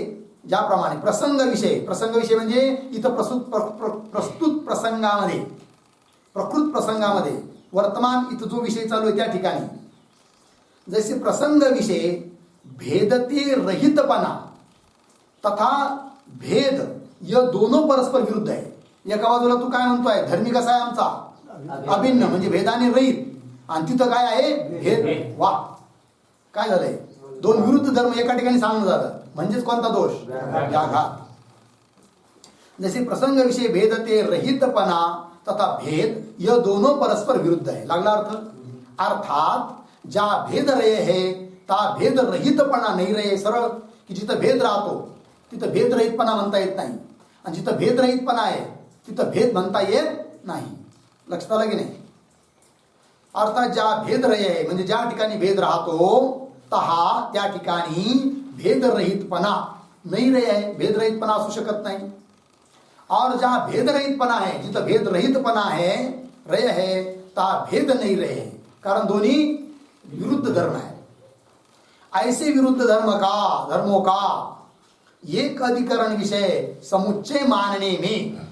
ज्याप्रमाणे प्रसंग विषय म्हणजे इथं प्रस्तुत प्रसंगामध्ये, प्रकृत प्रसंगामध्ये वर्तमान इथं जो विषय चालू आहे त्या ठिकाणी, जैसे प्रसंग विषय भेदते रहितपणा तथा भेद या दोनों परस्पर विरुद्ध आहे. एका बाजूला तू काय म्हणतोय? धर्मी कसा आहे आमचा? अभिन्न म्हणजे भेदाने रहित, आणि तिथं काय आहे? भेद. वा, काय झालंय? दोन विरुद्ध धर्म एका ठिकाणी सांगणं झालं म्हणजेच कोणता दोष? व्याघात. जसे प्रसंग विषय भेदते रहितपणा तथा भेद यह दोनों परस्पर विरुद्ध है. लागला अर्थ? अर्थात ज्या भेद रहे है ता भेद रहितपणा नाही रहे. सरळ की जिथं भेद राहतो तिथं भेद रहितपणा म्हणता येत नाही, आणि जिथं भेद रहितपणा आहे तिथं भेद म्हणता येत नाही. लक्षात आलं की नाही? अर्थात ज्या भेद रहे है म्हणजे ज्या ठिकाणी भेद राहतो तहा त्या ठिकाणी भेद रहितपणा नाही रहे है, भेद रहितपणा असू शकत नाही. और जहाँ भेद रहितपणा है, जिथं भेद रहितपणा है रहे है ता भेद नहीं रहे, कारण दोन्ही विरुद्ध धर्म है. ऐसे विरुद्ध धर्मों का एक अधिकरण विषय समुच्चय मानने में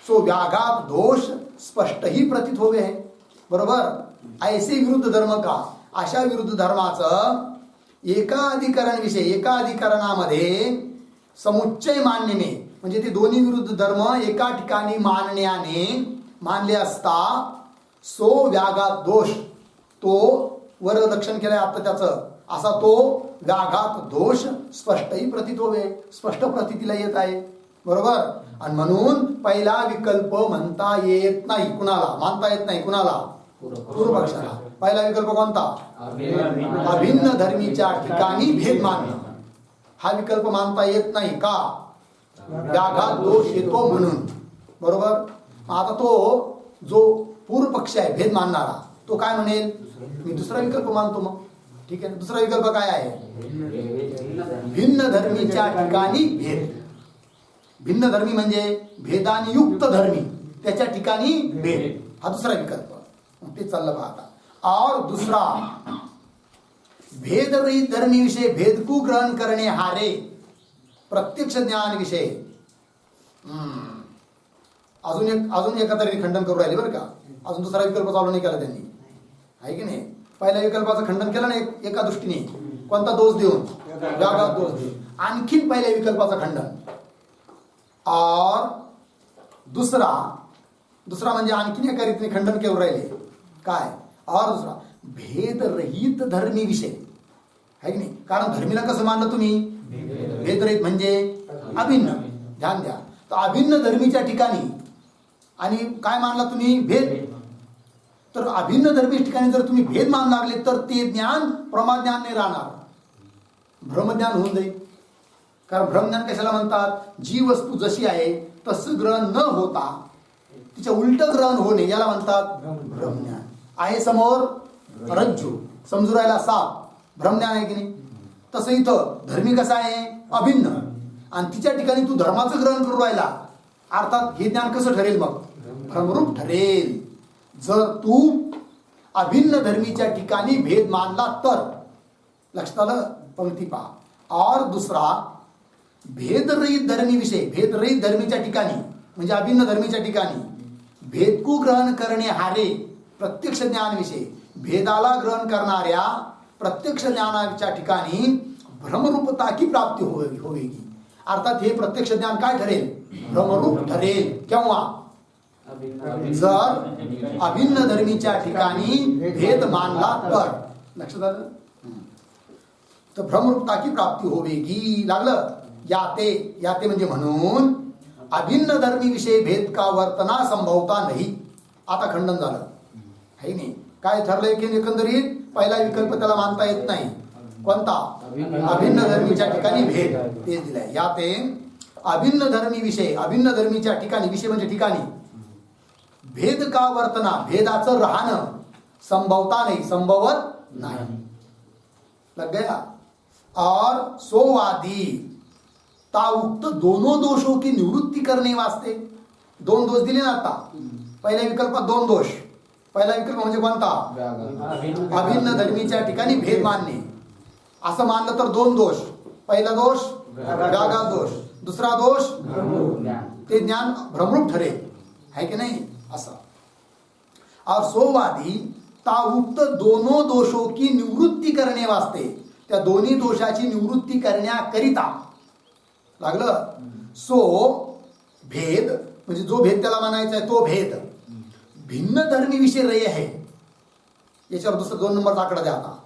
सो व्याघात दोष स्पष्ट ही प्रतीत होवे है. बरोबर? ऐसे विरुद्ध धर्म का, अशा विरुद्ध धर्माचं एका अधिकरण विषय, एका अधिकरणामध्ये समुच्चय मानणे म्हणजे ते दोन्ही विरुद्ध धर्म एका ठिकाणी मानले असता सो व्याघात दोष, तो वर लक्षण केलंय आता त्याचं, असा तो व्याघात दोष स्पष्टही प्रतीत होवे, स्पष्ट प्रतीतीला येत आहे. बरोबर? आणि म्हणून पहिला विकल्प म्हणता येत नाही कुणाला? मानता येत नाही कुणाला? पूर्व पक्षाला. पहिला विकल्प कोणता? अभिन्न धर्मीच्या ठिकाणी भेद मानणं. हा विकल्प मानता येत नाही का? व्याघात दोष येतो म्हणून. बरोबर? आता तो जो पूर्व पक्ष आहे भेद मानणारा, तो काय म्हणेल? मी दुसरा विकल्प मानतो. मग ठीक आहे, दुसरा विकल्प काय आहे? भिन्न धर्मीच्या ठिकाणी भेद. भिन्न धर्मी म्हणजे भेदाने युक्त धर्मी, त्याच्या ठिकाणी भेद, हा दुसरा विकल्प. ते चाललं पाहता. और दूसरा भेद रहित धर्मी विषय भेद को ग्रहण करणे हारे प्रत्यक्ष ज्ञान विषय. अजून एका तरी खंडन करू राहिले बरं का. अजून दुसरा विकल्प चालू नाही केला त्यांनी, आहे की नाही? पहिल्या विकल्पाचं खंडन केलं ना एका दृष्टीने, कोणता दोष देऊन? व्याघात दोष देऊन. आणखीन पहिल्या विकल्पाचं खंडन. और दुसरा म्हणजे आणखीन एका रीतीने खंडन केलं राहिले. काय? और दुसरा भेदरहित धर्मी विषय आहे की नाही? कारण धर्मीला कसं मानलं तुम्ही? भेदरहित म्हणजे अभिन्न. ध्यान द्या. तर अभिन्न धर्मीच्या ठिकाणी आणि काय मानला तुम्ही? भेद. तर अभिन्न धर्मी ठिकाणी जर तुम्ही भेद मान लागले तर ते ज्ञान प्रमाज्ञान नाही राहणार, भ्रमज्ञान होऊन जाईल. कारण भ्रमज्ञान कशाला म्हणतात? जी वस्तू जशी आहे तसं ग्रहण न होता तिच्या उलट ग्रहण होणे याला म्हणतात भ्रमज्ञान. आहे समोर रज्जू, समजू राहिला साप, भ्रमज्ञान आहे की नाही? तसं इथं धर्मी कसा आहे? अभिन्न. आणि तिच्या ठिकाणी तू धर्माचं ग्रहण करू राहिला, अर्थात हे ज्ञान कसं ठरेल? मग भ्रमरूप ठरेल. जर तू अभिन्न धर्मीच्या ठिकाणी भेद मानला तर. लक्षात आलं? पंक्ती पहा. और दुसरा भेदरहित धर्मी विषय. भेदरहित धर्मीच्या ठिकाणी म्हणजे अभिन्न धर्मीच्या ठिकाणी भेदकू ग्रहण करणे हारे प्रत्यक्ष ज्ञान विषय. भेदाला ग्रहण करणाऱ्या प्रत्यक्ष ज्ञानाच्या ठिकाणी भ्रमरूपता की प्राप्ती होईल. अर्थात हे प्रत्यक्ष ज्ञान काय ठरेल? भ्रमरूप ठरेल. केव्हा? जर अभिन्न धर्मीच्या ठिकाणी भेद मानला तर. लक्षात आलं? तर भ्रमरूपता की प्राप्ती होवेगी. लागलं? याते म्हणजे म्हणून अभिन्न धर्मी विषय भेद का वर्तना संभवता नाही. आता खंडन झालं है नाही? काय ठरलंय की एकंदरीत पहिला विकल्प त्याला मानता येत नाही. कोणता? अभिन्न धर्मीच्या ठिकाणी भेद. तेच दिलाय. याते अभिन्न धर्मी विषय, अभिन्न धर्मीच्या ठिकाणी, विषय म्हणजे ठिकाणी, भेद का वर्तना भेदाचं राहणं संभवता नाही, संभवत नाही. लग गया? और सोवादी ताउक्त दोनों दोषों की निवृत्ती करणे वास्ते. दोन दोष दिले ना आता. पहिल्या विकल्पात दोन दोष. पहिला विकल्प म्हणजे कोणता? अभिन्न धर्मीच्या ठिकाणी भेद मानणे. असं मानलं तर दोन दोष. पहिला दोष व्याघात दोष, दुसरा दोष ते ज्ञान भ्रमरूप ठरेल. है की नाही? असं. और सोवादी ताउक्त दोनों दोषों की निवृत्ती करणे वास्ते. त्या दोन्ही दोषाची निवृत्ती करण्याकरिता. लागलं? सो भेद म्हणजे जो भेद त्याला म्हणायचा आहे तो भेद भिन्न धर्मी विषय रय आहे. याच्यावर दुसरा 2 नंबरचा आकडा द्या. आता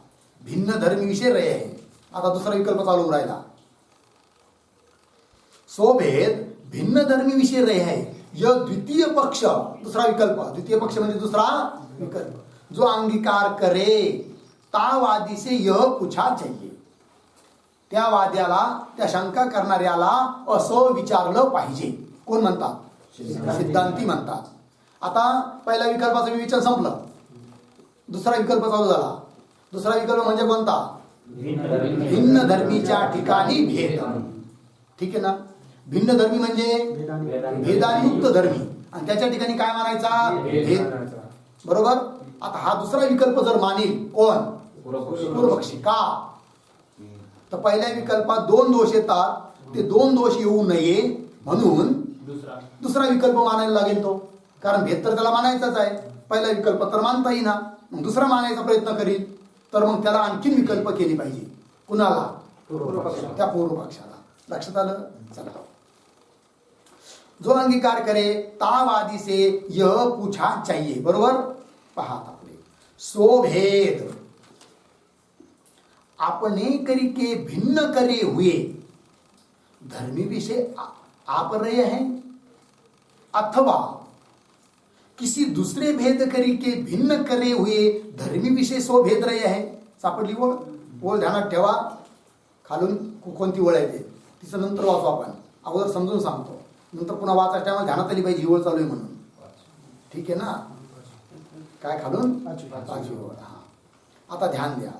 भिन्न धर्मी विषय रय आहे. आता दुसरा विकल्प चालू राहिला. सो भेद भिन्न धर्मी विषय रय आहे. यह द्वितीय पक्ष. दुसरा विकल्प. द्वितीय पक्ष म्हणजे दुसरा विकल्प जो अंगीकार करे तावादी से यह पूछा चाहिए. त्या वाद्याला, त्या शंका करणाऱ्याला असं विचारलं पाहिजे. कोण म्हणतात? सिद्धांती म्हणतात. आता पहिल्या विकल्पाचं विवेचन संपलं, दुसरा विकल्प चालू झाला. दुसरा विकल्प म्हणजे कोणता? भिन्न धर्मीच्या ठिकाणी भेद. ठीक आहे ना? भिन्न धर्मी म्हणजे भेदायुक्त धर्मी आणि त्याच्या ठिकाणी काय मानायचा? भेद. बरोबर? आता हा दुसरा विकल्प जर मानेल कोण? पूर्वपक्षी. का? तर पहिल्या विकल्पात दोन दोष येतात, ते दोन दोष येऊ नये म्हणून दुसरा विकल्प मानायला लागेल तो. कारण भेद तर त्याला मानायचाच आहे. पहिला विकल्प तर मानता येईना, मग दुसरा मानायचा प्रयत्न करील तर मग त्याला आणखीन विकल्प केली पाहिजे. कुणाला? त्या पूर्वपक्षाला. लक्षात आलं? चला. जो अंगीकार करे तावादी से यह पूछा चाहिए. बरोबर? पहा आपले सो भेद आपने करी के भिन्न करे हुए धर्मी विषय आप रहे हैं अथवा किसी दूसरे भेद करी के भिन्न करे हुए धर्मी विषय सो भेद रहे हैं. सापडली ओळ? ओळ ध्यानात ठेवा. खालून कोणती ओळ आहे ते तिचं नंतर वाचू आपण. अगोदर समजून सांगतो, नंतर पुन्हा वाचायच्या टायमाला ध्यानात आली पाहिजे ही ओळ चालू आहे म्हणून. ठीक आहे ना? काय खालून? पाचवी ओळ. हा. आता ध्यान द्या.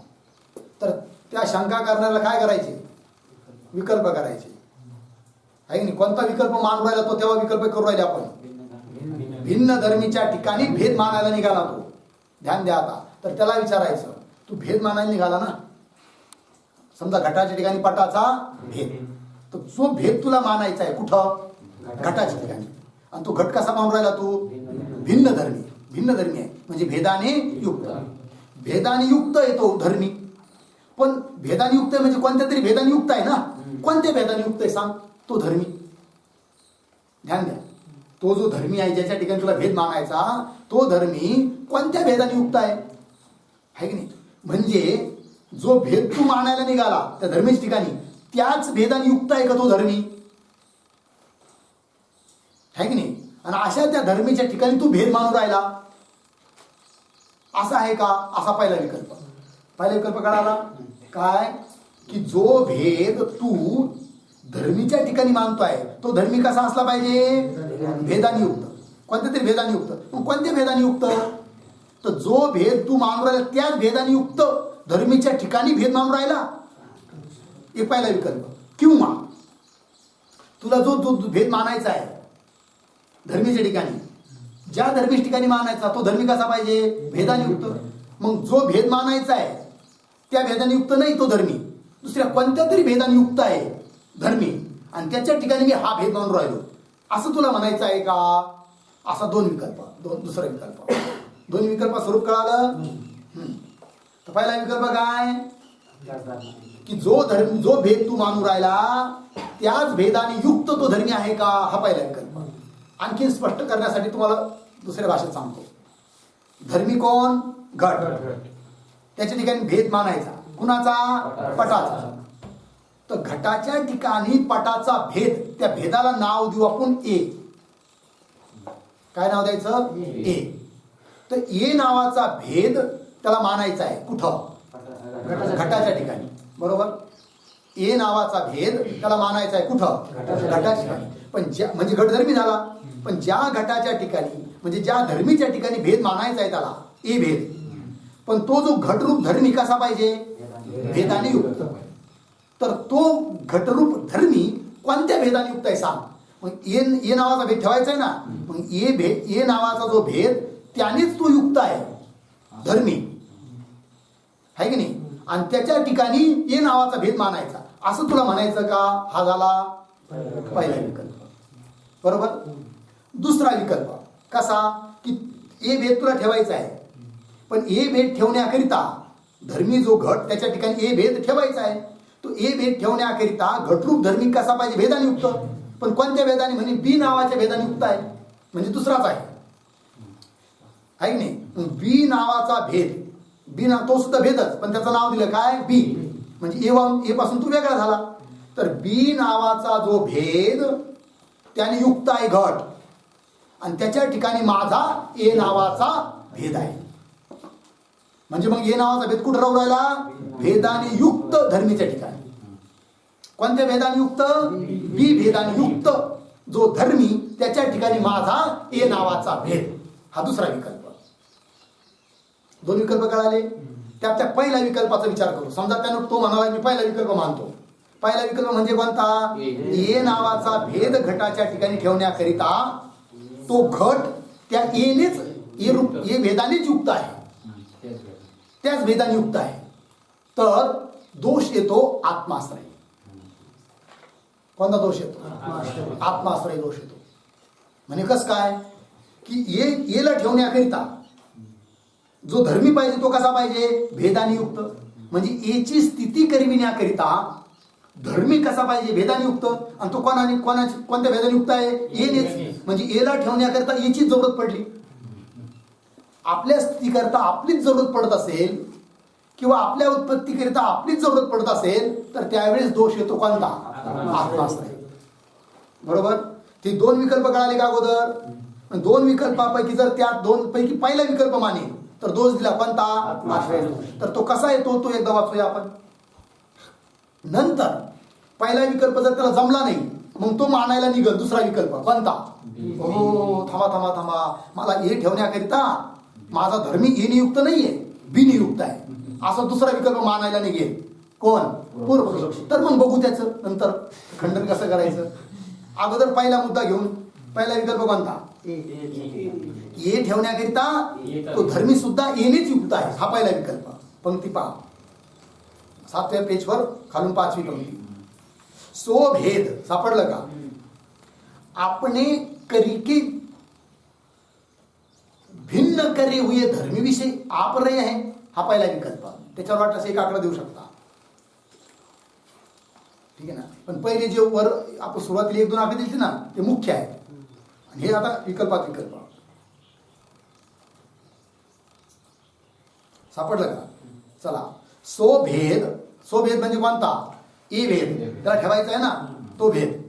तर त्या शंका करण्याला काय करायचे? विकल्प करायचे. आहे की नाही? कोणता विकल्प मान राहिला तो तेव्हा विकल्प करू राहिले आपण. भिन्न धर्मीच्या ठिकाणी भेद मानायला निघाला तो. ध्यान द्या. आता तर त्याला विचारायचं, तू भेद मानायला निघाला ना? समजा घटाच्या ठिकाणी पटाचा भेद, तर जो भेद तुला मानायचा आहे कुठं? घटाच्या ठिकाणी. आणि तो घट कसा मानून राहिला तू? भिन्न धर्मी. भिन्न धर्मी आहे म्हणजे भेदाने युक्त. भेदाने युक्त आहे तो धर्मी. पण भेदाने युक्त आहे म्हणजे कोणत्या तरी भेदाने युक्त आहे ना. कोणत्या भेदाने युक्त आहे सांग? तो धर्मी. ध्यान द्या, तो जो धर्मी आहे ज्याच्या ठिकाणी तुला भेद मानायचा, तो धर्मी कोणत्या भेदाने युक्त आहे की नाही? म्हणजे जो भेद तू मानायला निघाला त्या धर्मीच्या ठिकाणी, त्याच भेदाने युक्त आहे का तो धर्मी? है की नाही? आणि अशा त्या धर्मीच्या ठिकाणी तू भेद मानून राहिला, असा आहे का? असा पहिला विकल्प. पहिला विकल्प कळाला काय? की जो भेद तू धर्मीच्या ठिकाणी मानतोय तो धर्मी कसा असला पाहिजे? भेदाने युक्त. कोणत्या तरी भेदाने युक्त. मग कोणत्या भेदाने युक्त? तर जो भेद तू मानून राहिला त्याच भेदाने युक्त धर्मीच्या ठिकाणी भेद मानून राहिला, हे पहिला विकल्प. किंवा तुला जो भेद मानायचा आहे धर्मीच्या ठिकाणी, ज्या धर्मीच्या ठिकाणी मानायचा तो धर्मी कसा पाहिजे? भेदाने युक्त. मग जो भेद मानायचा आहे त्या भेदाने युक्त नाही तो धर्मी, दुसऱ्या कोणत्या तरी भेदाने युक्त आहे धर्मी, आणि त्याच्या ठिकाणी मी हा भेद मानून राहिलो, असं तुला म्हणायचं आहे का? असा दोन विकल्प. दुसरा विकल्प. दोन विकल्प स्वरूप कळालं. तर पहिला विकल्प काय? की जो भेद तू मानून राहिला त्याच भेदाने युक्त तो धर्मी आहे का? हा पहिला विकल्प. आणखी स्पष्ट करण्यासाठी तुम्हाला दुसऱ्या भाषेत सांगतो. धर्मी कोण? घट. त्याच्या ठिकाणी भेद मानायचा कुणाचा? पटाचा. तर घटाच्या ठिकाणी पटाचा भेद, त्या भेदाला नाव देऊ आपण ए. काय नाव द्यायचं? ए. तर ए नावाचा भेद त्याला मानायचा आहे कुठं? घटाच्या ठिकाणी. बरोबर? ए नावाचा भेद त्याला मानायचा आहे कुठं? घटाच्या ठिकाणी. पण म्हणजे घट धर्मी झाला. पण ज्या घटाच्या ठिकाणी म्हणजे ज्या धर्मीच्या ठिकाणी भेद मानायचा आहे त्याला ए भेद, पण तो जो घटरूप धर्मी कसा पाहिजे? भेदाने युक्त. तर तो घटरूप धर्मी कोणत्या भेदाने युक्त आहे सांग? मग ए नावाचा भेद ठेवायचा आहे ना. मग ए नावाचा जो भेद त्यानेच तो युक्त आहे धर्मी, आहे की नाही? आणि त्याच्या ठिकाणी ए नावाचा भेद मानायचा, असं तुला म्हणायचं का? हा झाला पहिला विकल्प. बरोबर? दुसरा विकल्प कसा? की ए भेद तुला ठेवायचा आहे, पण ए भेद ठेवण्याकरिता धर्मी जो घट त्याच्या ठिकाणी ए भेद ठेवायचा आहे. तो ए भेद ठेवण्याकरिता घटरूप धर्मी कसा पाहिजे? भेदाने युक्त. पण कोणत्या भेदाने? म्हणजे बी नावाच्या भेदाने युक्त आहे, म्हणजे दुसराच आहे की नाही? बी नावाचा भेद, बी ना तो सुद्धा भेदच, पण त्याचं नाव दिलं काय? बी. म्हणजे ए पासून तो वेगळा झाला. तर बी नावाचा जो भेद त्याने युक्त आहे घट, आणि त्याच्या ठिकाणी माझा ए नावाचा भेद आहे. म्हणजे मग ए नावाचा भेद कुठं राहू राहिला? भेदाने युक्त धर्मीच्या ठिकाणी. कोणत्या भेदाने युक्त? बी भेदाने युक्त जो धर्मी त्याच्या ठिकाणी माझा ए नावाचा भेद. हा दुसरा विकल्प. दोन विकल्प कळाले. त्या पहिल्या विकल्पाचा विचार करू. समजा त्यानं तो म्हणाला मी पहिला विकल्प मानतो. पहिला विकल्प म्हणजे कोणता? ए नावाचा भेद घटाच्या ठिकाणी ठेवण्याकरिता तो घट त्या एनेच ए भेदानेच युक्त आहे, त्याच भेदाने युक्त आहे. तर दोष येतो आत्माश्रय. कोणता दोष येतो? आत्माश्रय दोष येतो. म्हणजे कस काय? की एला ठेवण्याकरिता जो धर्मी पाहिजे तो कसा पाहिजे? भेदाने युक्त. म्हणजे एची स्थिती करविण्याकरिता धर्मी कसा पाहिजे? भेदाने युक्त. आणि तो कोणत्या भेदाने युक्त आहे? एनेच. म्हणजे एला ठेवण्याकरिता एचीच जरूरत पडली. आपल्या स्थितीकरिता आपलीच जरूरत पडत असेल किंवा आपल्या उत्पत्तीकरिता आपलीच जरूरत पडत असेल तर त्यावेळेस दोष येतो कोणता? आत्माश्रय. बरोबर? ते दोन विकल्प कळाले का अगोदर? दोन विकल्पापैकी जर त्या दोन पैकी पहिला विकल्प माने तर दोष दिला कोणता? आश्रय. तर तो कसा येतो तो एकदा वाचूया आपण. नंतर पहिला विकल्प जर त्याला जमला नाही मग तो मानायला निघल दुसरा विकल्प कोणता? हो थांबा, मला ए ठेवण्याकरिता माझा धर्मी ए नियुक्त नाहीये, बी नियुक्त आहे, असा दुसरा विकल्प मानायला निघेल. कोण? पूर्वपक्ष. तर मग बघू त्याचं नंतर खंडन कसं करायचं. अगोदर पहिला मुद्दा घेऊन पहिला विकल्प कोणता? ए ठेवण्याकरिता तो धर्मी सुद्धा एनेच युक्त आहे. हा पहिला विकल्प. पंक्ती पहा 7व्या पेजवर खालून 5वी पंक्ती. सो भेद सापडलं का? आपने करी भिन्न करे हुए धर्मी विषय आप रहे हैं. हा पहिला विकल्प. त्याच्यावर वाटल्यास एक आकडा देऊ शकता. ठीक आहे ना. पण पहिले जे वर आपण सुरुवातीला 1-2 आकडे दिले ना ते मुख्य आहे आणि हे आता विकल्पात विकल्प. सापडलं का? चला. सोभेद. सोभेद म्हणजे कोणता? ए भेद. त्याला ठेवायचा आहे ना तो भेद.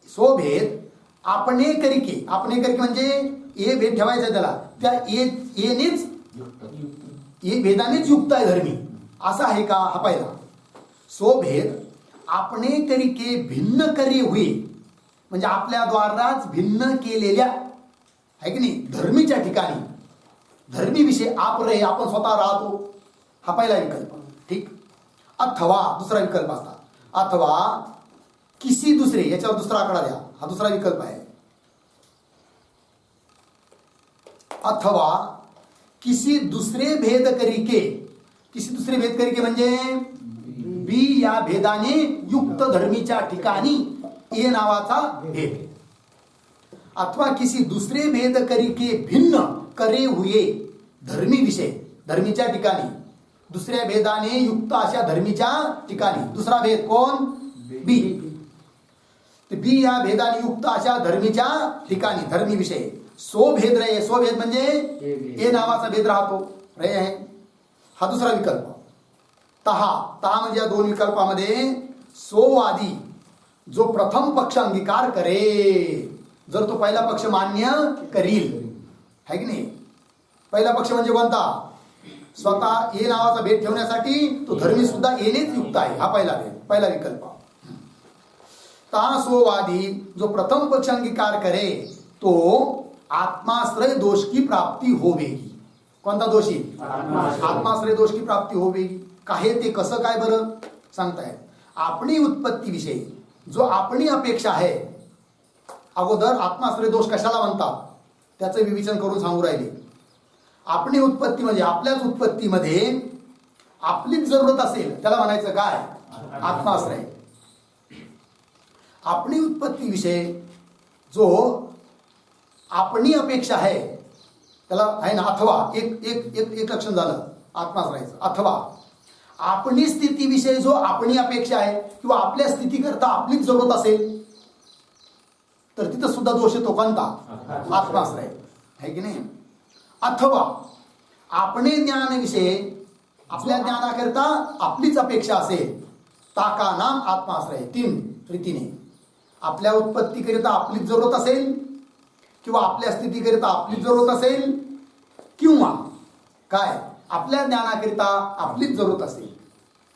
सोभेद आपणे करिके. आपणे करिके म्हणजे ए भेद ठेवायचा आहे त्याला. त्या एनेच ए भेदानेच युक्त आहे धर्मी असा आहे का? हा पहिला. सोभेद आपणे करिके भिन्न करे हुए म्हणजे आपल्या द्वाराच भिन्न केलेल्या आहे की नाही धर्मीच्या ठिकाणी. धर्मी विषय आप रे आपण स्वतः राहतो. हा पहिला विकल्प. ठीक. अथवा दुसरा विकल्प असता. अथवा किसी दुसरे. याच्यावर दुसरा आकडा द्या. हा दुसरा विकल्प आहे. अथवा किसी दुसरे भेद करिके. किसी दुसरे भेद करिके म्हणजे बी या भेदाने युक्त धर्मीच्या ठिकाणी ए नावाचा भेद. अथवा किसी दुसरे भेद करिके भिन्न करे हुए धर्मी विषय. धर्मीच्या ठिकाणी दुसऱ्या भेदाने युक्त अशा धर्मीच्या ठिकाणी. दुसरा भेद कोण? बी. बी या भेदाने युक्त अशा धर्मीच्या ठिकाणी धर्मी विषय. सोभेद रे. सोभेद म्हणजे ए नावाचा भेद राहतो रे आहे. हा दुसरा विकल्प. तहा म्हणजे या 2 विकल्पामध्ये सोवादी जो प्रथम पक्ष अंगीकार करे. जर तो पहिला पक्ष मान्य करील है की नाही. पहिला पक्ष म्हणजे कोणता? स्वतः ए नावाचा भेद ठेवण्यासाठी तो धर्मी सुद्धा एनेच युक्त आहे. हा पहिला भेद. पहिला विकल्प. सोवादी जो प्रथम पक्ष अंगीकार करे तो आत्माश्रय दोष की प्राप्ती होवेगी. कोणता दोषी? आत्माश्रय दोष की प्राप्ती होवेगी. काय ते कसं काय बरं सांगतायत. आपणी उत्पत्ती विषयी जो आपणी अपेक्षा आहे. अगोदर आत्माश्रय दोष कशाला म्हणतात त्याचं विवेचन करून सांगू राहिले. आपणी उत्पत्ती म्हणजे आपल्याच उत्पत्तीमध्ये आपलीच जरूरत असेल त्याला म्हणायचं काय? आत्माश्रय. आपणी उत्पत्ती विषय जो आपणी अपेक्षा आहे त्याला आहे ना. अथवा एक लक्षण झालं आत्माश्रयाचं. अथवा आपणी स्थितीविषयी जो आपणी अपेक्षा आहे किंवा आपल्या स्थितीकरता आपलीच जरूरत असेल तर तिथं सुद्धा दोष येतो. कोणता? आत्माश्रय आहे की नाही. अथवा आपणे ज्ञानविषयी आपल्या ज्ञानाकरता आपलीच अपेक्षा असेल ताका नाम आत्माश्रय. 3 रीतीने आपल्या उत्पत्तीकरिता आपलीच जरूरत असेल किंवा आपल्या स्थितीकरिता आपलीच जरूरत असेल किंवा काय आपल्या ज्ञानाकरिता आपलीच जरूरत असेल.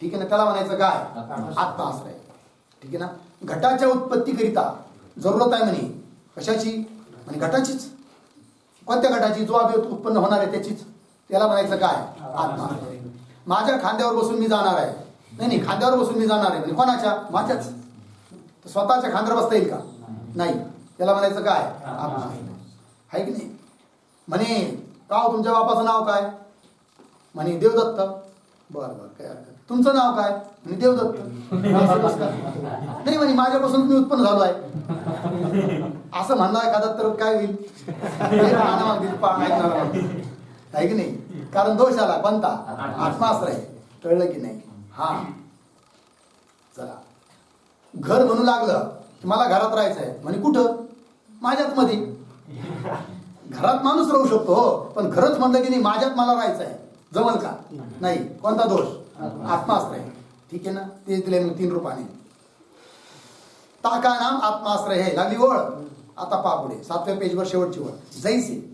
ठीक आहे ना. त्याला म्हणायचं काय? आत्माश्रय. ठीक आहे ना. घटाच्या उत्पत्तीकरिता जरूरत आहे म्हणे. कशाची? म्हणे घटाचीच. कोणत्या घटाची? जो अभी उत्पन्न होणार आहे त्याचीच. त्याला म्हणायचं काय? आत्माश्रय. माझ्या खांद्यावर बसून मी जाणार आहे. नाही खांद्यावर बसून मी जाणार आहे म्हणजे कोणाच्या? माझ्याच. स्वतःच्या खांद्यावर बसता येईल का? नाही. त्याला म्हणायचं काय? आत्माश्रय आहे की नाही. म्हणे का तुमच्या बापाचं नाव काय? म्हणे देवदत्त. बरं काय हरकत. तुमचं नाव काय? म्हणे देवदत्त. नाही म्हणे माझ्यापासून मी उत्पन्न झालो आहे असं म्हणणार एखादा तर काय होईल? आहे की नाही. कारण दोष आला कोणता? आत्माश्रय. कळलं की नाही. हा चला. घर म्हणू लागलं की मला घरात राहायचं आहे. म्हणे कुठं? माझ्यात मध्ये. घरात माणूस राहू शकतो पण घरच म्हणलं की नाही माझ्यात मला राहायचं आहे. जमल का? नाही. कोणता दोष? आत्माश्रय. ठीक आहे ना. ते दिले मग 3 रूपाने. ताका नाम आत्माश्रय है. लागली ओळ. आता पहा पुढे 7व्या पेजवर शेवटची ओळ. जैसे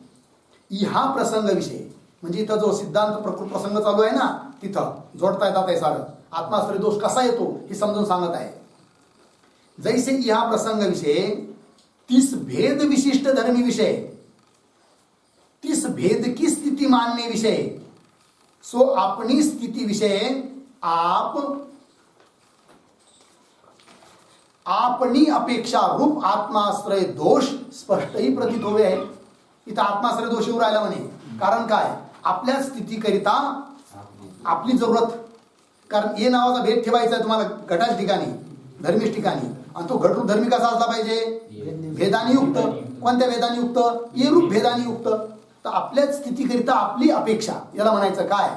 हा प्रसंग विषय म्हणजे इथं जो सिद्धांत प्रकृत प्रसंग चालू आहे ना तिथं जोडता येतात हे सारं. आत्माश्रय दोष कसा येतो हे समजून सांगत आहे. जैसे हा प्रसंग विषय 30 भेद विशिष्ट धर्मी विषय 30 भेद की स्थिति मानने विषय सो अपनी स्थिति विषय आप अपनी अपेक्षा रूप आत्माश्रय दोष स्पष्टही प्रतीत होवे आहे. इथं आत्माश्रय दोष येऊ राहिला म्हणे. कारण काय? आपल्या स्थितीकरिता आपली जरूरत. कारण ए नावाचा भेद ठेवायचा आहे तुम्हाला घटाच्या ठिकाणी धर्मीच ठिकाणी. आणि तो घटरूप धर्मी कसा असला पाहिजे? भेदाने युक्त. कोणत्या भेदाने युक्त? ए रूप भेदाने युक्त. तर आपल्याच स्थितीकरिता आपली अपेक्षा, याला म्हणायचं काय?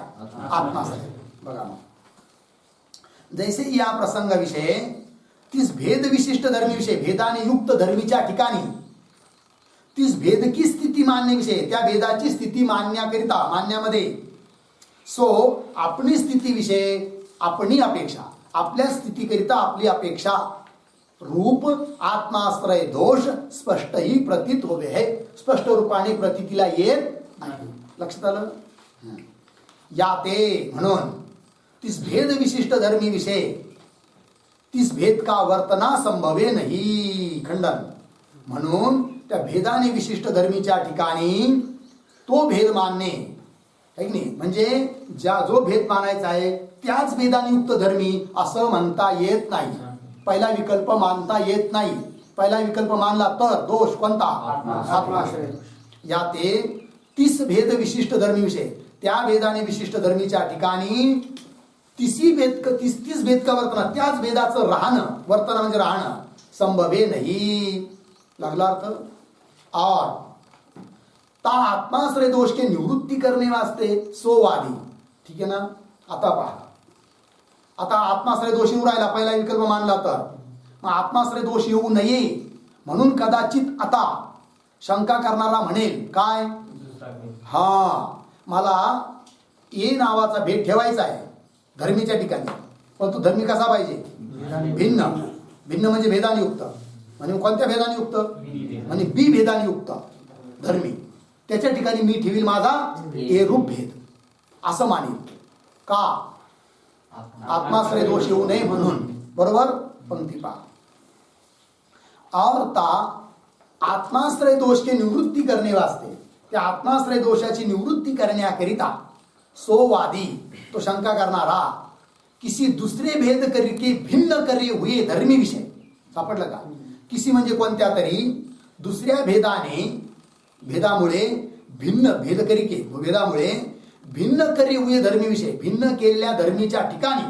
आत्माश्रय. बघा मग जैसे या प्रसंगाविषयी तीस भेद विशिष्ट धर्मीविषयी, भेदाने युक्त धर्मीच्या ठिकाणी तीस भेद की स्थिती मानण्याविषयी, त्या भेदाची स्थिती मानण्याकरिता, मानण्यामध्ये सो अपनी स्थितीविषयी अपनी अपेक्षा, आपल्या स्थितीकरिता आपली अपेक्षा रूप आत्माश्रय दोष स्पष्टही प्रतीत होवे है, स्पष्ट रूपाने प्रतीतीला येत नाही. लक्षात आलं? या ते म्हणून तीस भेद विशिष्ट धर्मी विषय तीस भेद का वर्तना संभवे नाही. खंडन. म्हणून त्या भेदाने विशिष्ट धर्मीच्या ठिकाणी तो भेद मानणे है की नाही, म्हणजे जो भेद मानायचा आहे त्याच भेदाने युक्त धर्मी असं म्हणता येत नाही. पहिला विकल्प मानता येत नाही. पहिला विकल्प मानला तर दोष कोणता? आत्माश्रय. या ते तीस भेद विशिष्ट धर्मी विषय, त्या भेदाने विशिष्ट धर्मीच्या ठिकाणी तीस भेद का वर्तन, त्याच भेदाचं राहणं, वर्तन म्हणजे राहणं संभवे नाही. लागला अर्थ? और ता आत्माश्रय दोष के निवृत्ती करणे वास्ते सोवादी. ठीक आहे ना? आता पहा, आता आत्माश्रय दोष येऊ राहिला, पहिला विकल्प मानला तर मग आत्माश्रय दोष येऊ नये म्हणून कदाचित आता शंका करणारा म्हणेल काय? हा, मला ए नावाचा भेद ठेवायचा आहे धर्मीच्या ठिकाणी, पण तो धर्मी कसा पाहिजे? भिन्न. भिन्न म्हणजे भेदाने युक्त. म्हणजे कोणत्या भेदाने युक्त? म्हणजे बी भेदाने युक्त धर्मी. त्याच्या ठिकाणी मी ठेवील माझा ए रूप भेद असं मानेल. का? आत्माश्रय दोष येऊ नये म्हणून. बरोबर? पंक्ती पहा. और ता आत्माश्रय दोष के निवृत्ती करणे वास्ते, त्या आत्माश्रय दोषाची निवृत्ती करण्याकरिता सोवादी, तो शंका करणारा, किसी दुसरे भेद करके भिन्न करे हुए धर्मी विषय. सापडलं का? किसी म्हणजे कोणत्या तरी दुसऱ्या भेदामुळे भिन्न भेद करिके, भेदामुळे भिन्न करे हुए धर्मी विषय, भिन्न केलेल्या धर्मीच्या ठिकाणी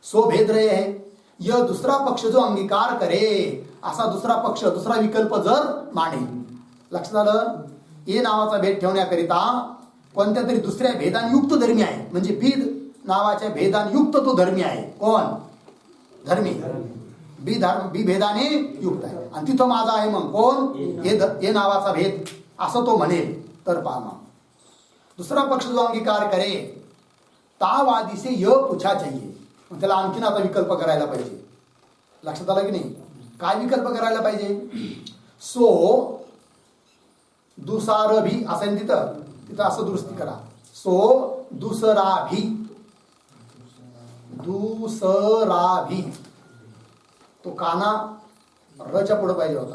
सो भेद रहे है, यह दुसरा पक्ष जो अंगीकार करे, असा दुसरा पक्ष, दुसरा विकल्प जर माने. लक्षात आलं? ए नावाचा भेद ठेवण्याकरिता कोणत्या तरी दुसऱ्या भेदाने युक्त धर्मी आहे, म्हणजे भेद नावाच्या भेदाने युक्त तो धर्मी आहे. कोण? धर्मी. बी भेदाने युक्त आहे आणि तिथं माझा आहे मग कोण? ए नावाचा भेद असं तो म्हणेल तर पहा मग दुसरा पक्ष जो अंगीकार करे तावादी से य पूछा चाहिए. मग त्याला आणखीन आता विकल्प करायला पाहिजे. लक्षात आलं की नाही? काय विकल्प करायला पाहिजे? सो दुसार भी असं तिथं असं दुरुस्ती करा. सो दुसरा भी तो काना रच्या पुढे पाहिजे होता.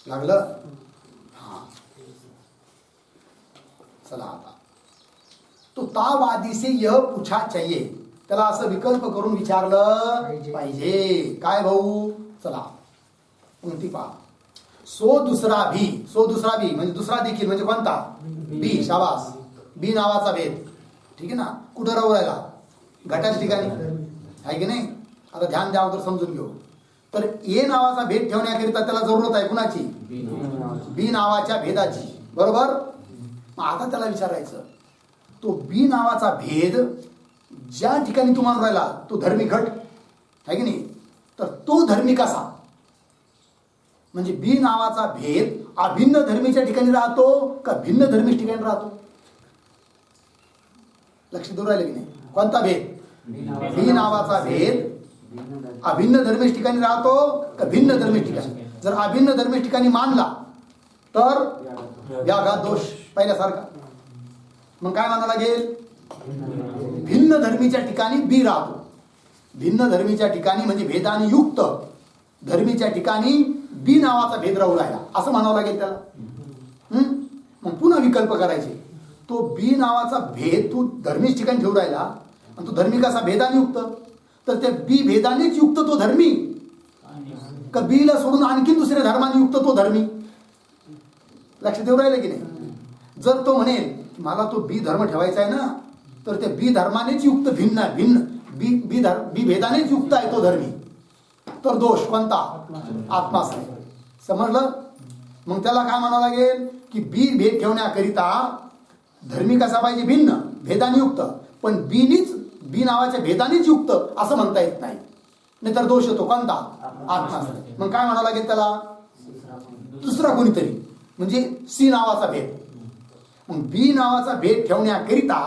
लागलं? हा, चला आता तो तावादी से यह पूछा चाहिए, त्याला असं विकल्प करून विचारलं पाहिजे. काय भाऊ? चला पंक्ती पहा. सो दुसरा भी म्हणजे दुसरा देखील म्हणजे कोणता? बी. शाबास. बी नावाचा भेद. ठीक आहे ना? कुठं राहू राहिला? घटाच्या ठिकाणी आहे की नाही? आता ध्यान द्या, अगोदर समजून घेऊ. तर ए नावाचा भेद ठेवण्याकरिता त्याला जरूरत आहे कुणाची? बी नावाच्या भेदाची. बरोबर? मग आता त्याला विचारायचं, तो बी नावाचा भेद ज्या ठिकाणी तू मानून राहिला तो धर्मी घट आहे की नाही, तर तो धर्मी कसा? म्हणजे बी नावाचा भेद अभिन्न धर्मीच्या ठिकाणी राहतो का भिन्न धर्मीच्या ठिकाणी राहतो? लक्ष देऊ राहिले की नाही? कोणता भेद? बी नावाचा भेद अभिन्न धर्मीच्या ठिकाणी राहतो का भिन्न धर्मीच्या ठिकाणी? जर अभिन्न धर्मीच्या ठिकाणी मानला तर व्याघात दोष पहिल्यासारखा. मग काय मानावं लागेल? भिन्न धर्मीच्या ठिकाणी बी राहतो. भिन्न धर्मीच्या ठिकाणी म्हणजे भेदाने युक्त धर्मीच्या ठिकाणी बी नावाचा भेद राहू राहिला असं म्हणावं लागेल त्याला. मग पुन्हा विकल्प करायचे. तो बी नावाचा भेद तू धर्मीच ठिकाणी ठेवू राहिला आणि तो धर्मी कसा? भेदाने युक्त. तर त्या बी भेदानेच युक्त तो धर्मी का बीला सोडून आणखी दुसऱ्या धर्माने युक्त तो धर्मी? लक्ष देऊ राहिले की नाही? जर तो म्हणेल मला तो बी धर्म ठेवायचा आहे ना, तर ते बी धर्मानेच युक्त भिन्न आहे. भिन्न बी भेदानेच युक्त आहे तो धर्मी. तर दोष कोणता? आत्माश्रय. समजलं? मग त्याला काय म्हणावं लागेल की बी भेद ठेवण्याकरिता धर्मी कसा पाहिजे? भिन्न, भेदाने युक्त. पण बी नावाच्या भेदानेच युक्त असं म्हणता येत नाही, नाहीतर दोष येतो. कोणता? आत्माश्रय. मग काय म्हणावं लागेल त्याला? दुसरा कोणीतरी, म्हणजे सी नावाचा भेद. मग बी नावाचा भेद ठेवण्याकरिता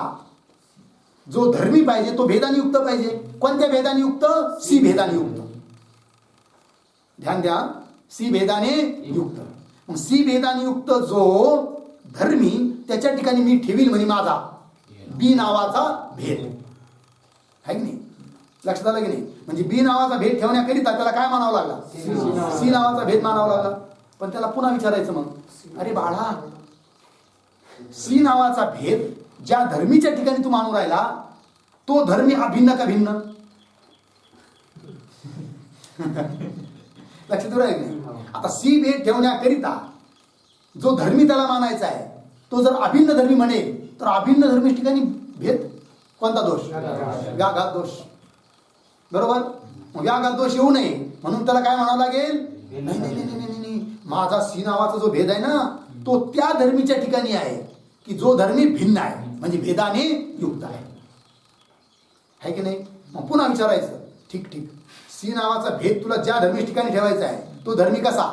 जो धर्मी पाहिजे तो भेदाने युक्त पाहिजे. कोणत्या भेदाने युक्त? सी भेदाने युक्त. ध्यान द्या, सी भेदाने युक्त. मग सी भेदाने युक्त जो धर्मी त्याच्या ठिकाणी मी ठेवील म्हणे माझा बी नावाचा भेद. आहे की नाही? लक्षात आलं की नाही? म्हणजे बी नावाचा भेद ठेवण्याकरिता त्याला काय मानावं लागला? सी नावाचा भेद मानावा लागला. पण त्याला पुन्हा विचारायचं, मग अरे बाळा, सी नावाचा भेद ज्या धर्मीच्या ठिकाणी तू मानून राहिला तो धर्मी अभिन्न का भिन्न? लक्षात राहील नाही? आता सी भेद ठेवण्याकरिता जो धर्मी त्याला मानायचा आहे तो जर अभिन्न धर्मी म्हणेल तर अभिन्न धर्मी ठिकाणी भेद कोणता दोष? व्याघात दोष. बरोबर? व्याघात दोष येऊ नये म्हणून त्याला काय म्हणावं लागेल? नाही नाही नाही नाही नाही, माझा सी नावाचा जो भेद आहे ना तो त्या धर्मीच्या ठिकाणी आहे की जो धर्मी भिन्न आहे, म्हणजे भेदाने युक्त आहे की नाही? मग पुन्हा विचारायचं, ठीक ठीक, सी नावाचा भेद तुला ज्या धर्मी ठिकाणी ठेवायचा आहे तो धर्मी कसा?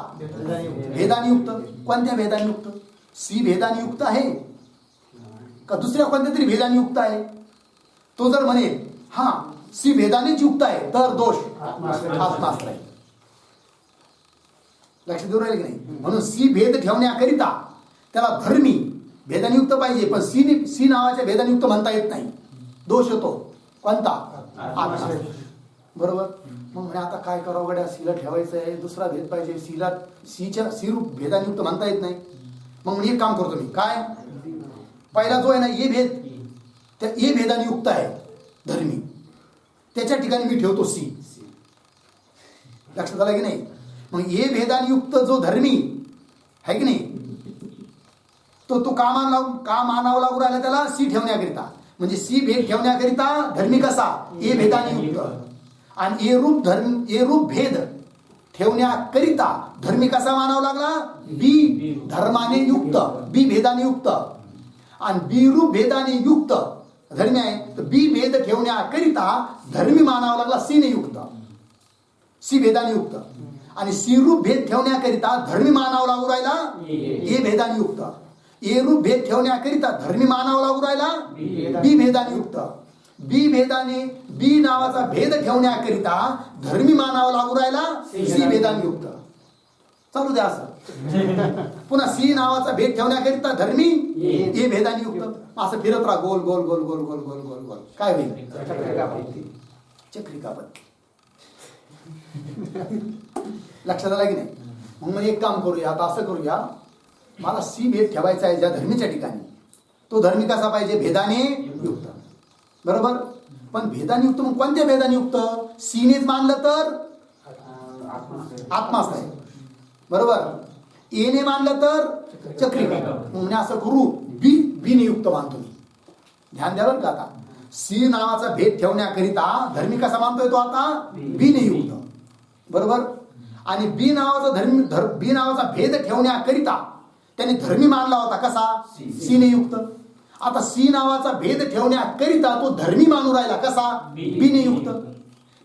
भेदाने युक्त. कोणत्या भेदाने युक्त? सी भेदाने युक्त आहे का दुसऱ्या कोणत्या तरी भेदाने युक्त आहे? तो जर म्हणेल हा सी भेदानेच युक्त आहे तर दोष आत्माश्रय. लक्ष देऊ राहील की नाही? म्हणून सी भेद ठेवण्याकरिता त्याला धर्मी भेदाने युक्त पाहिजे, पण सी नावाच्या भेदाने युक्त म्हणता येत नाही, दोष होतो. कोणता? आत्माश्रय. बरोबर? मग म्हणे आता काय करावं गड्या, सीला ठेवायचं आहे, दुसरा भेद पाहिजे, सी रूप भेदाने युक्त म्हणता येत नाही. मग एक काम करतो मी, काय? पहिला जो आहे ना ए भेद, त्या ए भेदाने युक्त आहे धर्मी, त्याच्या ठिकाणी मी ठेवतो सी. लक्षात आलं की नाही? मग ए भेदाने युक्त जो धर्मी आहे की नाही तो का मानावा लागू राहिला त्याला? सी ठेवण्याकरिता. म्हणजे सी भेद ठेवण्याकरिता धर्मी कसा? ए भेदाने युक्त. आणि ए रूप भेद ठेवण्याकरिता धर्मी कसा मानावा लागला? बी धर्माने युक्त, बी भेदाने युक्त. आणि बी रूप भेदाने युक्त धर्मी आहे तर बी भेद ठेवण्याकरिता धर्मी मानावा लागला सी ने युक्त, सी भेदाने युक्त. आणि सी रूप भेद ठेवण्याकरिता धर्मी मानावा लागू राहिला ए भेदाने युक्त. ए रूप भेद ठेवण्याकरिता धर्मी मानावा लागू राहिला बी भेदाने युक्त. बी नावाचा भेद ठेवण्याकरिता धर्मी मानावा लागू राहिला सी भेदाने युक्त. चालू द्या असं. पुन्हा सी नावाचा भेद ठेवण्याकरिता धर्मी ए भेदाने युक्त. असं फिरत राहा गोल गोल गोल गोल गोल गोल गोल गोल. काय होईल? चक्रिका पद्धती. लक्षात आलं की नाही? मग एक काम करूया, आता असं करूया, मला सी भेद ठेवायचा आहे ज्या धर्मीच्या ठिकाणी तो धर्मी कसा पाहिजे? भेदाने युक्त. बरोबर? पण भेदाने युक्त मग कोणत्या भेदाने युक्त? सीनेच मानलं तर आत्माश्रय. बरोबर? एने मानलं तर चक्रिका. म्हणजे असं करू बी नियुक्त मानतो मी. ध्यान द्यावर का? आता सी नावाचा भेद ठेवण्याकरिता धर्मी कसा मानतोय तो? आता बी नियुक्त. बरोबर? आणि बी नावाचा भेद ठेवण्याकरिता त्याने धर्मी मानला होता कसा? सी नियुक्त. आता सी नावाचा भेद ठेवण्याकरिता तो धर्मी मानू राहिला कसा? बी नियुक्त.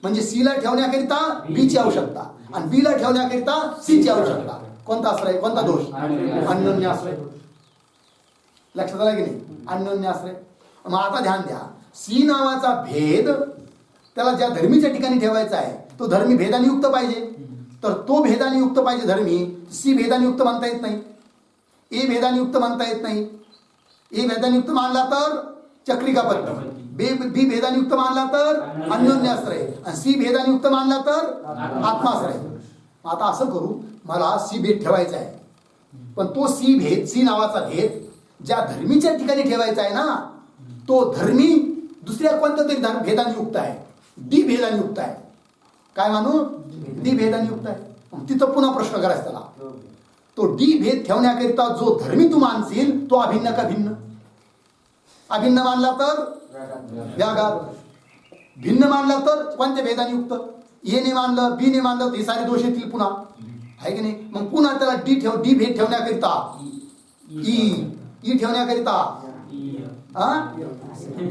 म्हणजे सीला ठेवण्याकरिता बीची आवश्यकता आणि बीला ठेवण्याकरिता सीची आवश्यकता. कोणता आश्रय? कोणता दोष? अन्योन्य आश्रय. लक्षात आलं की नाही? अन्योन्य आश्रय. मग आता ध्यान द्या, सी नावाचा भेद त्याला ज्या धर्मीच्या ठिकाणी ठेवायचा आहे तो धर्मी भेदाने युक्त पाहिजे, तर तो भेदाने युक्त पाहिजे धर्मी. सी भेदाने युक्त म्हणता येत नाही, ए भेदाने युक्त म्हणता येत नाही. ए भेदाने युक्त मानला तर चक्रिका पद्धती, बी भेदाने युक्त मानला तर अन्योन्याश्रय, आणि सी भेदाने युक्त मानला तर आत्माश्रय. आता असं करू, मला सी भेद ठेवायचा आहे, पण तो सी नावाचा भेद ज्या धर्मीच्या ठिकाणी ठेवायचा आहे ना तो धर्मी दुसऱ्या कोणत्या तरी भेदाने युक्त आहे, डी भेदाने युक्त आहे. काय मानू? डी भेदाने युक्त आहे. तिथं पुन्हा प्रश्न करायचा त्याला, तो डी भेद ठेवण्याकरिता जो धर्मी तू मानशील तो अभिन्न का भिन्न? अभिन्न मानला तर व्याघात, भिन्न मानला तर कोणत्या भेदाने युक्त. ए ने मानलं, बी ने मानलं, हे सारे दोष येतील पुन्हा, आहे की नाही. मग पुन्हा त्याला डी भेद ठेवण्याकरिता, ई ठेवण्याकरिता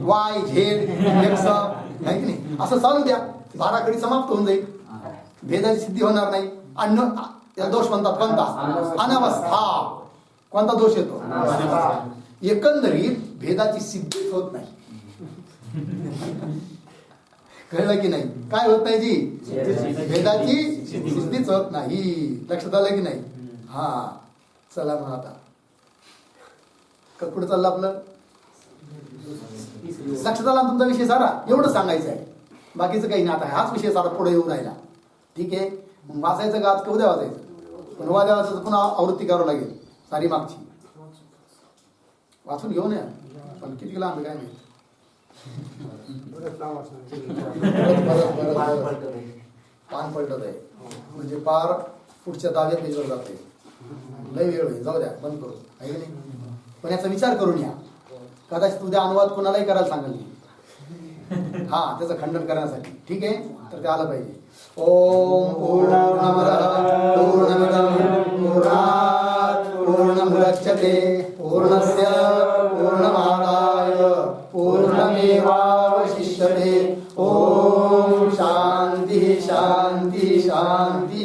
वाय झेड एक्स, आहे की नाही. असं चालू द्या, बाराखडी समाप्त होऊन जाईल, भेदाची सिद्धी होणार नाही. त्याला दोष म्हणतात कोणता? अनवस्था. कोणता दोष येतो? एकंदरीत भेदाची सिद्धीच होत नाही. कळलं की नाही? काय होत नाही जी? भेदाची सिद्धीच होत नाही. लक्षात आलं की नाही? हा, चला मग आता कुठं चाललं आपलं? लक्षात आला तुमचा विषय सारा? एवढं सांगायचं आहे, बाकीचं काही नाही. आता हाच विषय सारा पुढे येऊन राहिला. ठीक आहे, मग वाचायचं का? आज उद्या वाचायचं, पण उद्या वाचायचं पुन्हा आवृत्ती करावं लागेल सारी मागची. वाचून घेऊन या, पण किती लांब काय नाही. पान पलटत आहे म्हणजे पार पुढच्या 10व्या पेजवर जात आहे. लय वेळ होईल, जाऊ द्या, बंद करू, आहे की नाही. पण याचा विचार करून या. कदाचित उद्या अनुवाद कोणालाही करायला सांगेल मी, हा, त्याचं खंडन करण्यासाठी. ठीक आहे, तर ते आलं पाहिजे. ओम पूर्णमदः पूर्णमिदं पूर्णात् पूर्णमुदच्यते पूर्णस्य पूर्णमादाय पूर्णमेवावशिष्यते. ओम शांती शांती शांती.